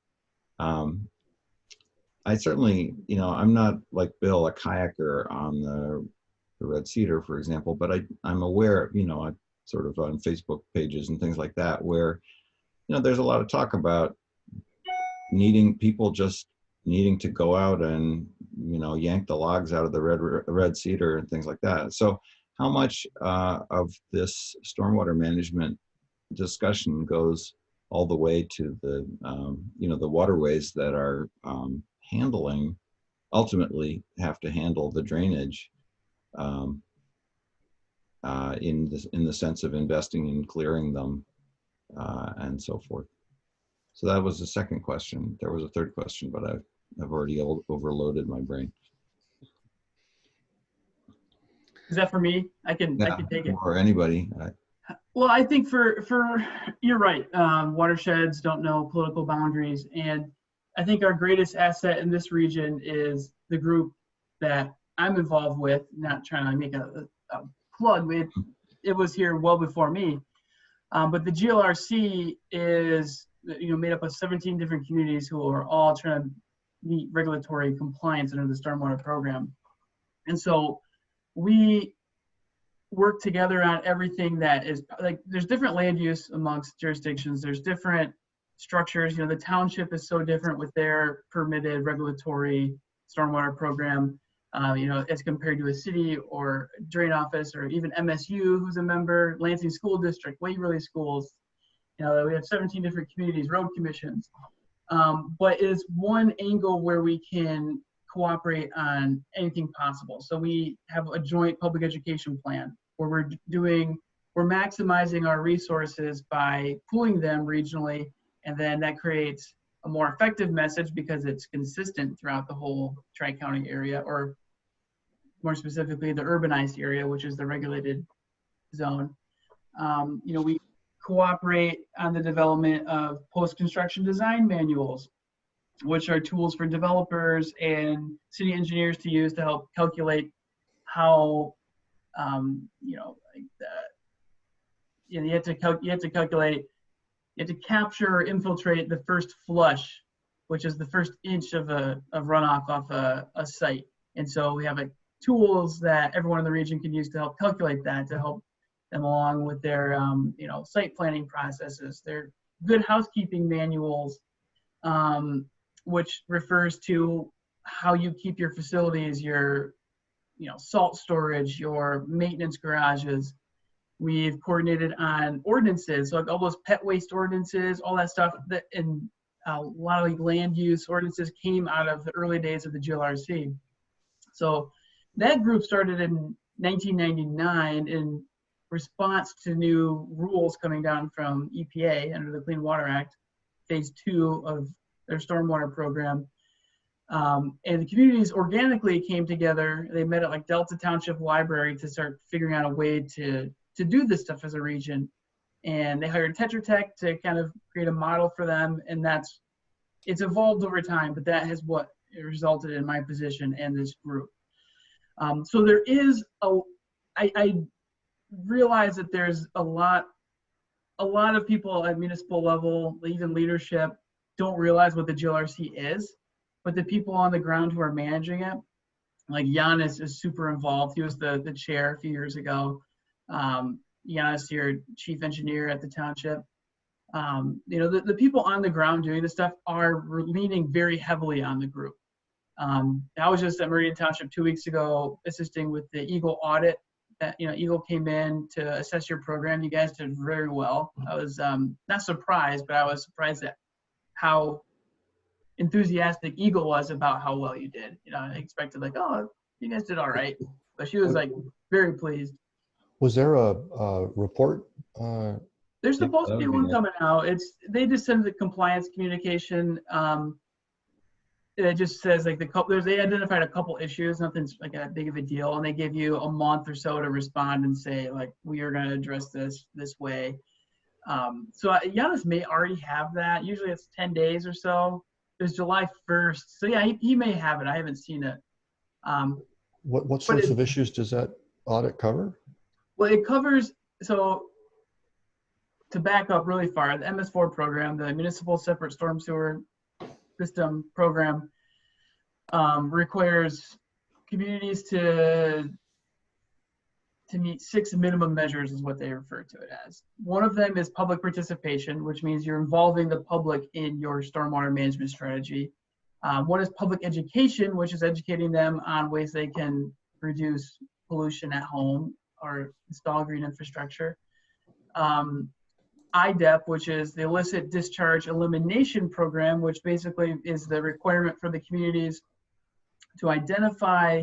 I certainly, I'm not like Bill, a kayaker on the Red Cedar, for example, but I'm aware, I sort of on Facebook pages and things like that, where, there's a lot of talk about people just needing to go out and, yank the logs out of the red cedar and things like that. So how much of this stormwater management discussion goes all the way to the, the waterways that are ultimately have to handle the drainage in the sense of investing in clearing them and so forth. So that was the second question. There was a third question, but I've already overloaded my brain. Is that for me? I can take it. Or anybody. Well, I think for you're right. Watersheds don't know political boundaries, and I think our greatest asset in this region is the group that I'm involved with. Not trying to make a plug. It was here well before me, but the GLRC is made up of 17 different communities who are all trying to meet regulatory compliance under the stormwater program, and so we work together on everything that is like, there's different land use amongst jurisdictions. There's different structures. The township is so different with their permitted regulatory stormwater program, as compared to a city or drain office or even MSU, who's a member, Lansing School District, Waverly Schools. We have 17 different communities, road commissions. But it's one angle where we can cooperate on anything possible. So we have a joint public education plan where we're maximizing our resources by pooling them regionally, and then that creates a more effective message because it's consistent throughout the whole Tri-County area, or more specifically the urbanized area, which is the regulated zone. We cooperate on the development of post-construction design manuals, which are tools for developers and city engineers to use to help calculate how, you have to calculate, you have to capture or infiltrate the first flush, which is the first inch of runoff off a site. And so we have tools that everyone in the region can use to help calculate that, to help them along with their, site planning processes. Their good housekeeping manuals, which refers to how you keep your facilities, your salt storage, your maintenance garages. We've coordinated on ordinances, so like all those pet waste ordinances, all that stuff, and a lot of land use ordinances came out of the early days of the GLRC. So that group started in 1999 in response to new rules coming down from EPA under the Clean Water Act, phase 2 of their stormwater program. And the communities organically came together. They met at like Delta Township Library to start figuring out a way to do this stuff as a region. And they hired Tetra Tech to kind of create a model for them. And it's evolved over time, but that has what resulted in my position and this group. So there is I realize that there's a lot of people at municipal level, even leadership, don't realize what the GLRC is, but the people on the ground who are managing it, like Giannis is super involved. He was the chair a few years ago. Giannis, your chief engineer at the township. The people on the ground doing this stuff are leaning very heavily on the group. I was just at Meridian Township 2 weeks ago assisting with the Eagle audit. Eagle came in to assess your program. You guys did very well. I was not surprised, but I was surprised at how enthusiastic Eagle was about how well you did. I expected like, oh, you guys did all right. But she was like very pleased. Was there a report? There's supposed to be one coming out. They just send the compliance communication. It just says like they identified a couple issues, nothing's like that big of a deal, and they give you a month or so to respond and say like, we are going to address this way. So Giannis may already have that. Usually it's 10 days or so. It's July 1st. So yeah, he may have it. I haven't seen it. What sorts of issues does that audit cover? Well, it covers, so to back up really far, the MS4 program, the Municipal Separate Storm Sewer System program, requires communities to meet 6 minimum measures is what they refer to it as. One of them is public participation, which means you're involving the public in your stormwater management strategy. One is public education, which is educating them on ways they can reduce pollution at home or install green infrastructure. IDEP, which is the illicit discharge elimination program, which basically is the requirement for the communities to identify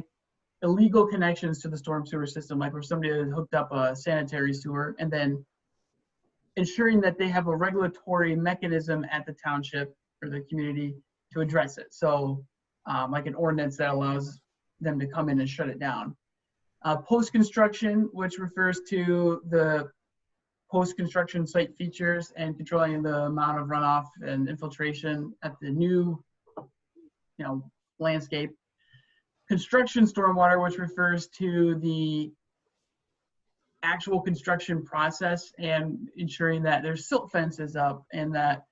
illegal connections to the storm sewer system, like where somebody has hooked up a sanitary sewer, and then ensuring that they have a regulatory mechanism at the township or the community to address it. So like an ordinance that allows them to come in and shut it down. Post-construction, which refers to the post-construction site features and controlling the amount of runoff and infiltration at the new, landscape. Construction stormwater, which refers to the actual construction process and ensuring that there's silt fences up and that,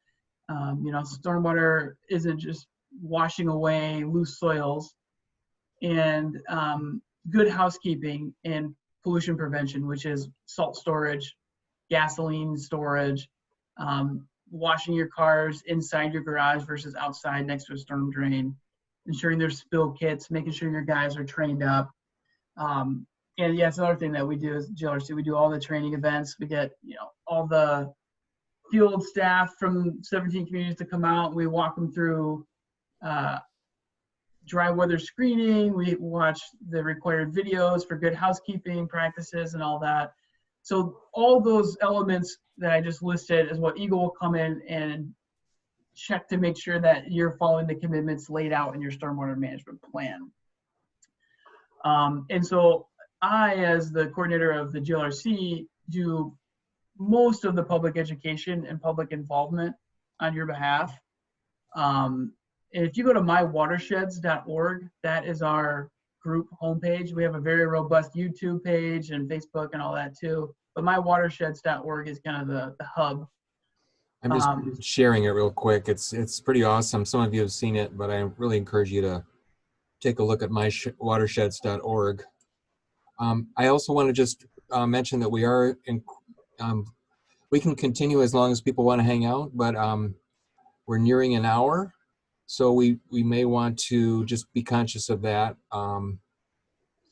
stormwater isn't just washing away loose soils. And good housekeeping and pollution prevention, which is salt storage, gasoline storage, washing your cars inside your garage versus outside next to a storm drain, ensuring there's spill kits, making sure your guys are trained up. And yeah, it's another thing that we do as GLRC. We do all the training events. We get, all the field staff from 17 communities to come out. We walk them through dry weather screening. We watch the required videos for good housekeeping practices and all that. So all those elements that I just listed is what Eagle will come in and check to make sure that you're following the commitments laid out in your stormwater management plan. And so I, as the coordinator of the GLRC, do most of the public education and public involvement on your behalf. And if you go to mywatersheds.org, that is our group homepage. We have a very robust YouTube page and Facebook and all that too. But mywatersheds.org is kind of the hub. I'm just sharing it real quick. It's pretty awesome. Some of you have seen it, but I really encourage you to take a look at mywatersheds.org. I also want to just mention that we are we can continue as long as people want to hang out, but we're nearing an hour. So we may want to just be conscious of that. Sorry,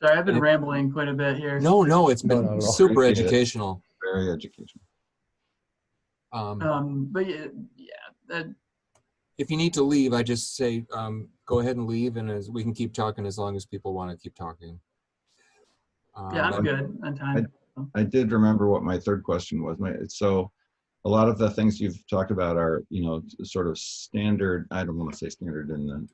I've been rambling quite a bit here. No, it's been No. super educational. Very educational. But yeah, if you need to leave, I just say go ahead and leave, and as we can keep talking as long as people want to keep talking. yeah, I'm good on time. I did remember what my third question was. So a lot of the things you've talked about are, you know, sort of standard. I don't want to say standard in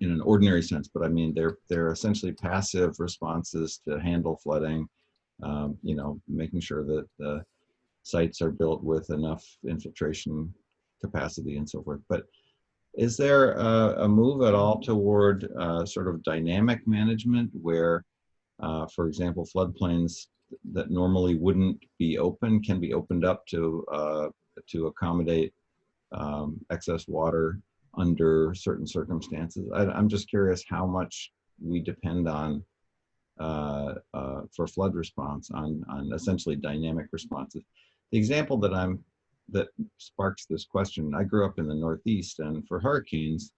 an ordinary sense, but I mean they're essentially passive responses to handle flooding. You know, making sure that the sites are built with enough infiltration capacity and so forth. But is there a move at all toward sort of dynamic management where, for example, floodplains that normally wouldn't be open can be opened up to accommodate excess water under certain circumstances? I'm just curious how much we depend on for flood response on essentially dynamic responses. The example that sparks this question, I grew up in the Northeast, and for hurricanes,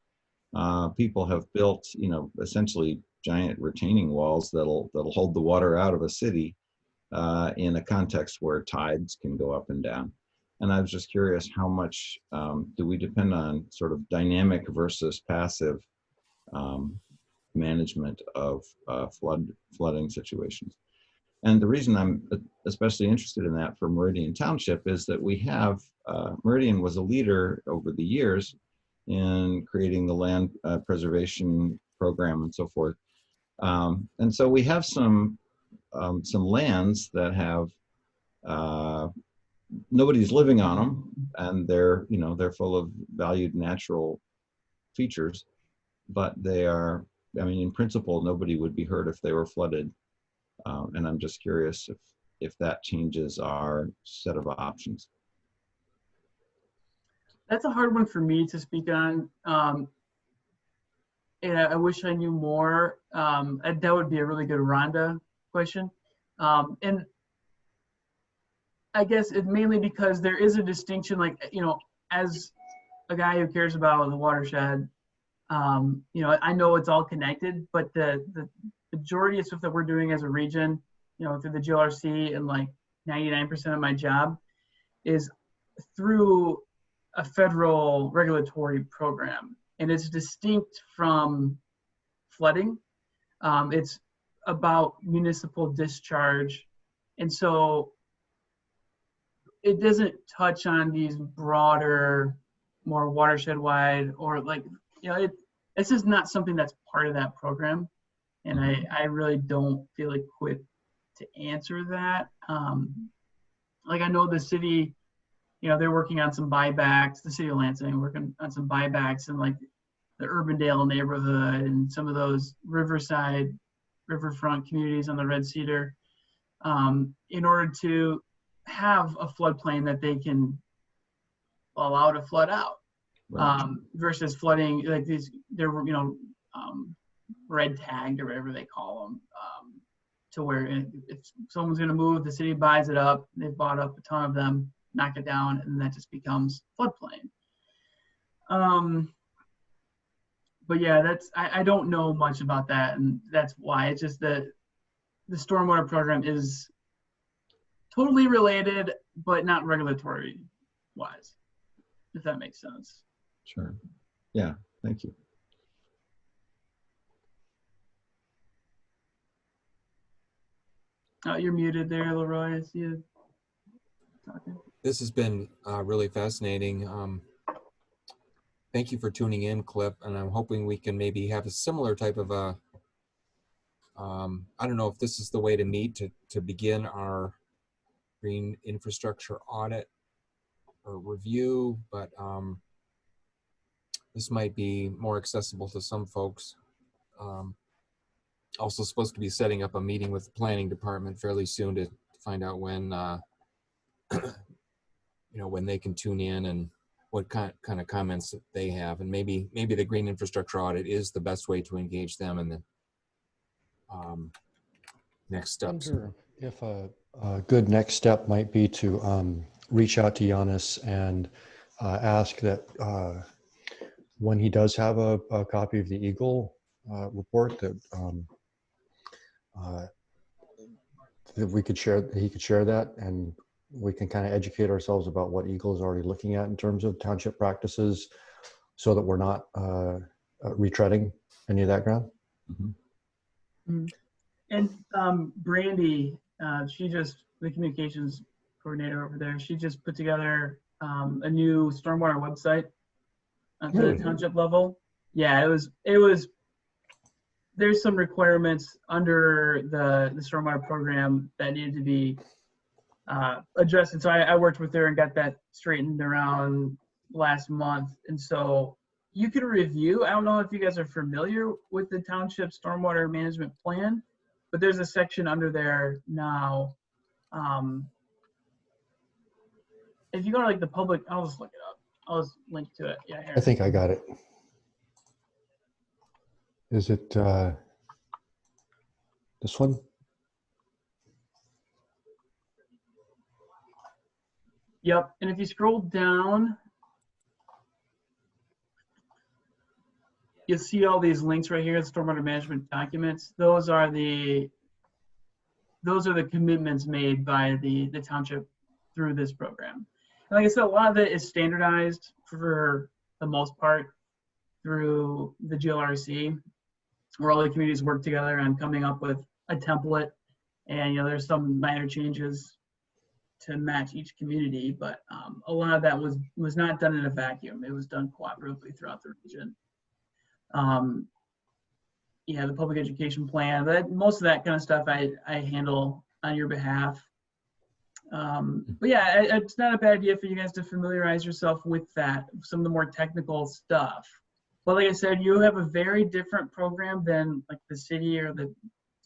people have built, you know, essentially giant retaining walls that'll hold the water out of a city in a context where tides can go up and down. And I was just curious, how much do we depend on sort of dynamic versus passive management of flooding situations? And the reason I'm especially interested in that for Meridian Township is that we have, Meridian was a leader over the years in creating the land preservation program and so forth. And so we have some lands that have, nobody's living on them, and they're, you know, they're full of valued natural features, but they are, I mean, in principle, nobody would be hurt if they were flooded. And I'm just curious if that changes our set of options. That's a hard one for me to speak on. And I wish I knew more. That would be a really good Rhonda question. And I guess it's mainly because there is a distinction, like, you know, as a guy who cares about the watershed, you know, I know it's all connected, but the majority of stuff that we're doing as a region, you know, through the GLRC, and like 99% of my job is through a federal regulatory program, and it's distinct from flooding. It's about municipal discharge, and so it doesn't touch on these broader, more watershed wide, or like, you know, it's just not something that's part of that program. And I really don't feel equipped to answer that. Like, I know the city, you know, they're working on some buybacks, the city of Lansing working on some buybacks in like the Urbandale neighborhood and some of those riverfront communities on the Red Cedar, in order to have a floodplain that they can allow to flood out. Right. Versus flooding, like these, they're, you know, red tagged or whatever they call them, to where if someone's going to move, the city buys it up, they've bought up a ton of them, knock it down, and that just becomes floodplain. But yeah, that's, I don't know much about that, and that's why. It's just that the stormwater program is totally related, but not regulatory wise, if that makes sense. Sure. Yeah, thank you. You're muted there, Leroy. I see you talking. This has been really fascinating. Thank you for tuning in, Clip, and I'm hoping we can maybe have a similar type of a, I don't know if this is the way to meet to begin our green infrastructure audit or review, but this might be more accessible to some folks. Also supposed to be setting up a meeting with the planning department fairly soon to find out when, you know, when they can tune in and what kind of comments that they have, and maybe the green infrastructure audit is the best way to engage them in the next steps. If a good next step might be to reach out to Giannis and ask that when he does have a copy of the Eagle report, that we could share, he could share that, and we can kind of educate ourselves about what Eagle is already looking at in terms of township practices, so that we're not retreading any of that ground. Mm-hmm. And Brandy, she just, the communications coordinator over there, she just put together a new stormwater website to the township level. Yeah, it was, there's some requirements under the stormwater program that needed to be addressed. And so I worked with her and got that straightened around last month. And so you can review, I don't know if you guys are familiar with the township stormwater management plan, but there's a section under there now. If you go to like the public, I'll just look it up. I'll just link to it. Yeah, here. I think I got it. Is it this one? Yep. And if you scroll down, you'll see all these links right here, the stormwater management documents. Those are the commitments made by the township through this program. And like I said, a lot of it is standardized for the most part through the GLRC, where all the communities work together on coming up with a template. And, you know, there's some minor changes to match each community, but a lot of that was not done in a vacuum. It was done cooperatively throughout the region. Yeah, the public education plan, but most of that kind of stuff I handle on your behalf. But yeah, it's not a bad idea for you guys to familiarize yourself with that, some of the more technical stuff. But like I said, you have a very different program than like the city or the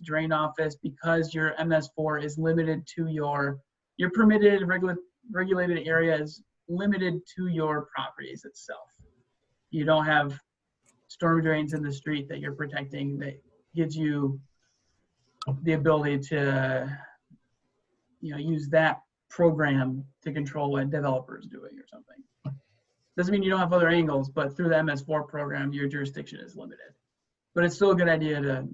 drain office, because your MS4 is limited to your permitted regulated area is limited to your properties itself. You don't have storm drains in the street that you're protecting that gives you the ability to, you know, use that program to control what developers doing or something. Doesn't mean you don't have other angles, but through the MS4 program, your jurisdiction is limited. But it's still a good idea to,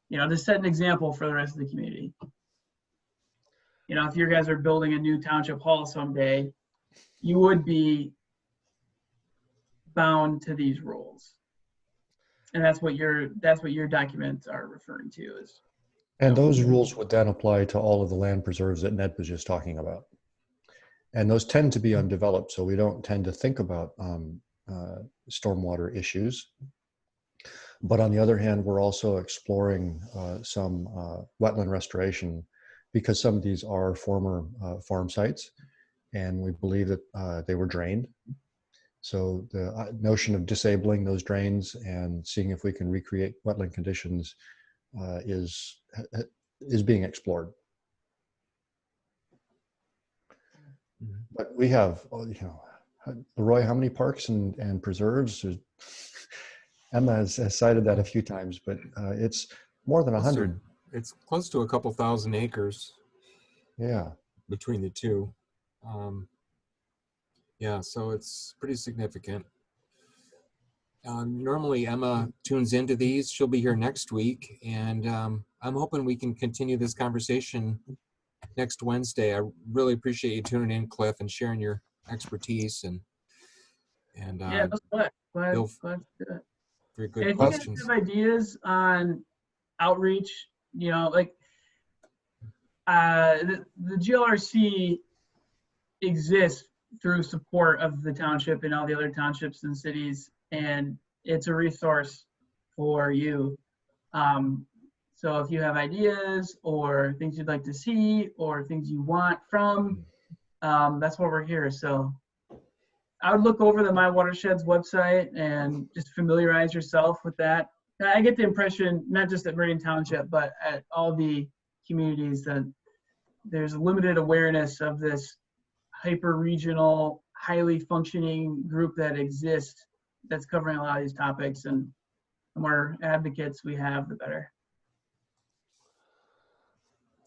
you know, to set an example for the rest of the community. You know, if you guys are building a new township hall someday, you would be bound to these rules. And that's what your documents are referring to is. And those rules would then apply to all of the land preserves that Ned was just talking about. And those tend to be undeveloped, so we don't tend to think about stormwater issues. But on the other hand, we're also exploring some wetland restoration, because some of these are former farm sites, and we believe that they were drained. So the notion of disabling those drains and seeing if we can recreate wetland conditions is being explored. But we have, you know, Leroy, how many parks and preserves? Emma has cited that a few times, but it's more than 100. It's close to a couple thousand acres. Yeah. Between the two. Yeah, so it's pretty significant. Normally Emma tunes into these. She'll be here next week, and I'm hoping we can continue this conversation next Wednesday. I really appreciate you tuning in, Cliff, and sharing your expertise and yeah, glad to do it. Very good if questions. You guys have ideas on outreach, you know, like the GLRC exists through support of the township and all the other townships and cities, and it's a resource for you. So if you have ideas or things you'd like to see or things you want from, that's why we're here. So I would look over the My Watersheds website and just familiarize yourself with that. And I get the impression, not just at Meridian Township, but at all the communities, that there's limited awareness of this hyper-regional, highly functioning group that exists that's covering a lot of these topics. And the more advocates we have, the better.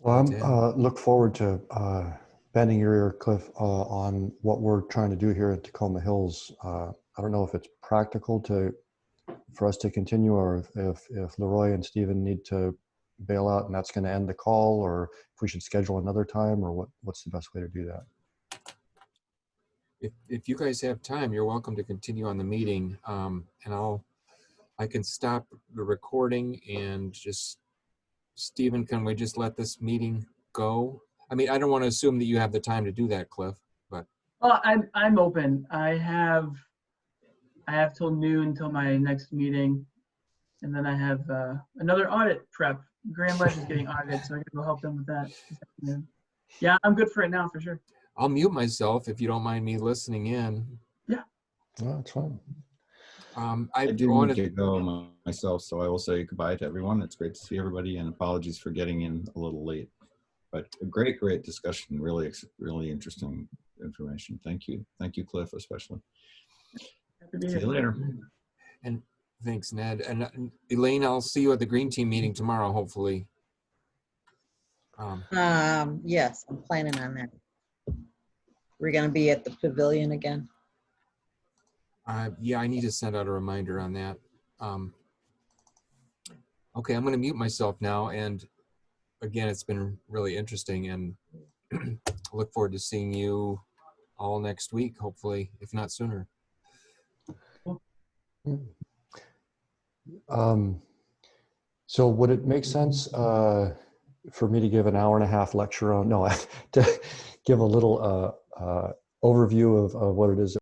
Well, I'm look forward to bending your ear, Cliff, on what we're trying to do here at Tacoma Hills. I don't know if it's practical for us to continue, or if Leroy and Stephen need to bail out and that's going to end the call, or if we should schedule another time, or what's the best way to do that? If you guys have time, you're welcome to continue on the meeting, and I can stop the recording and just, Stephen, can we just let this meeting go? I mean, I don't want to assume that you have the time to do that, Cliff, but. I'm open. I have till noon till my next meeting, and then I have another audit prep. Grand Ledge is getting audited, so I can go help them with that this afternoon. Yeah, I'm good for it now for sure. I'll mute myself if you don't mind me listening in. No, it's fine. I do want need to go myself, so I will say goodbye to everyone. It's great to see everybody, and apologies for getting in a little late. But a great discussion. Really, really interesting information. Thank you. Thank you, Cliff, especially. Happy to be See here. you later. And thanks, Ned. And Elaine, I'll see you at the Green Team meeting tomorrow, hopefully. Yes, I'm planning on that. We're gonna be at the pavilion again. Yeah, I need to send out a reminder on that. Okay, I'm going to mute myself now. And again, it's been really interesting, and look forward to seeing you all next week, hopefully, if not sooner. So would it make sense for me to give an hour-and-a-half lecture on, no, to give a little overview of what it is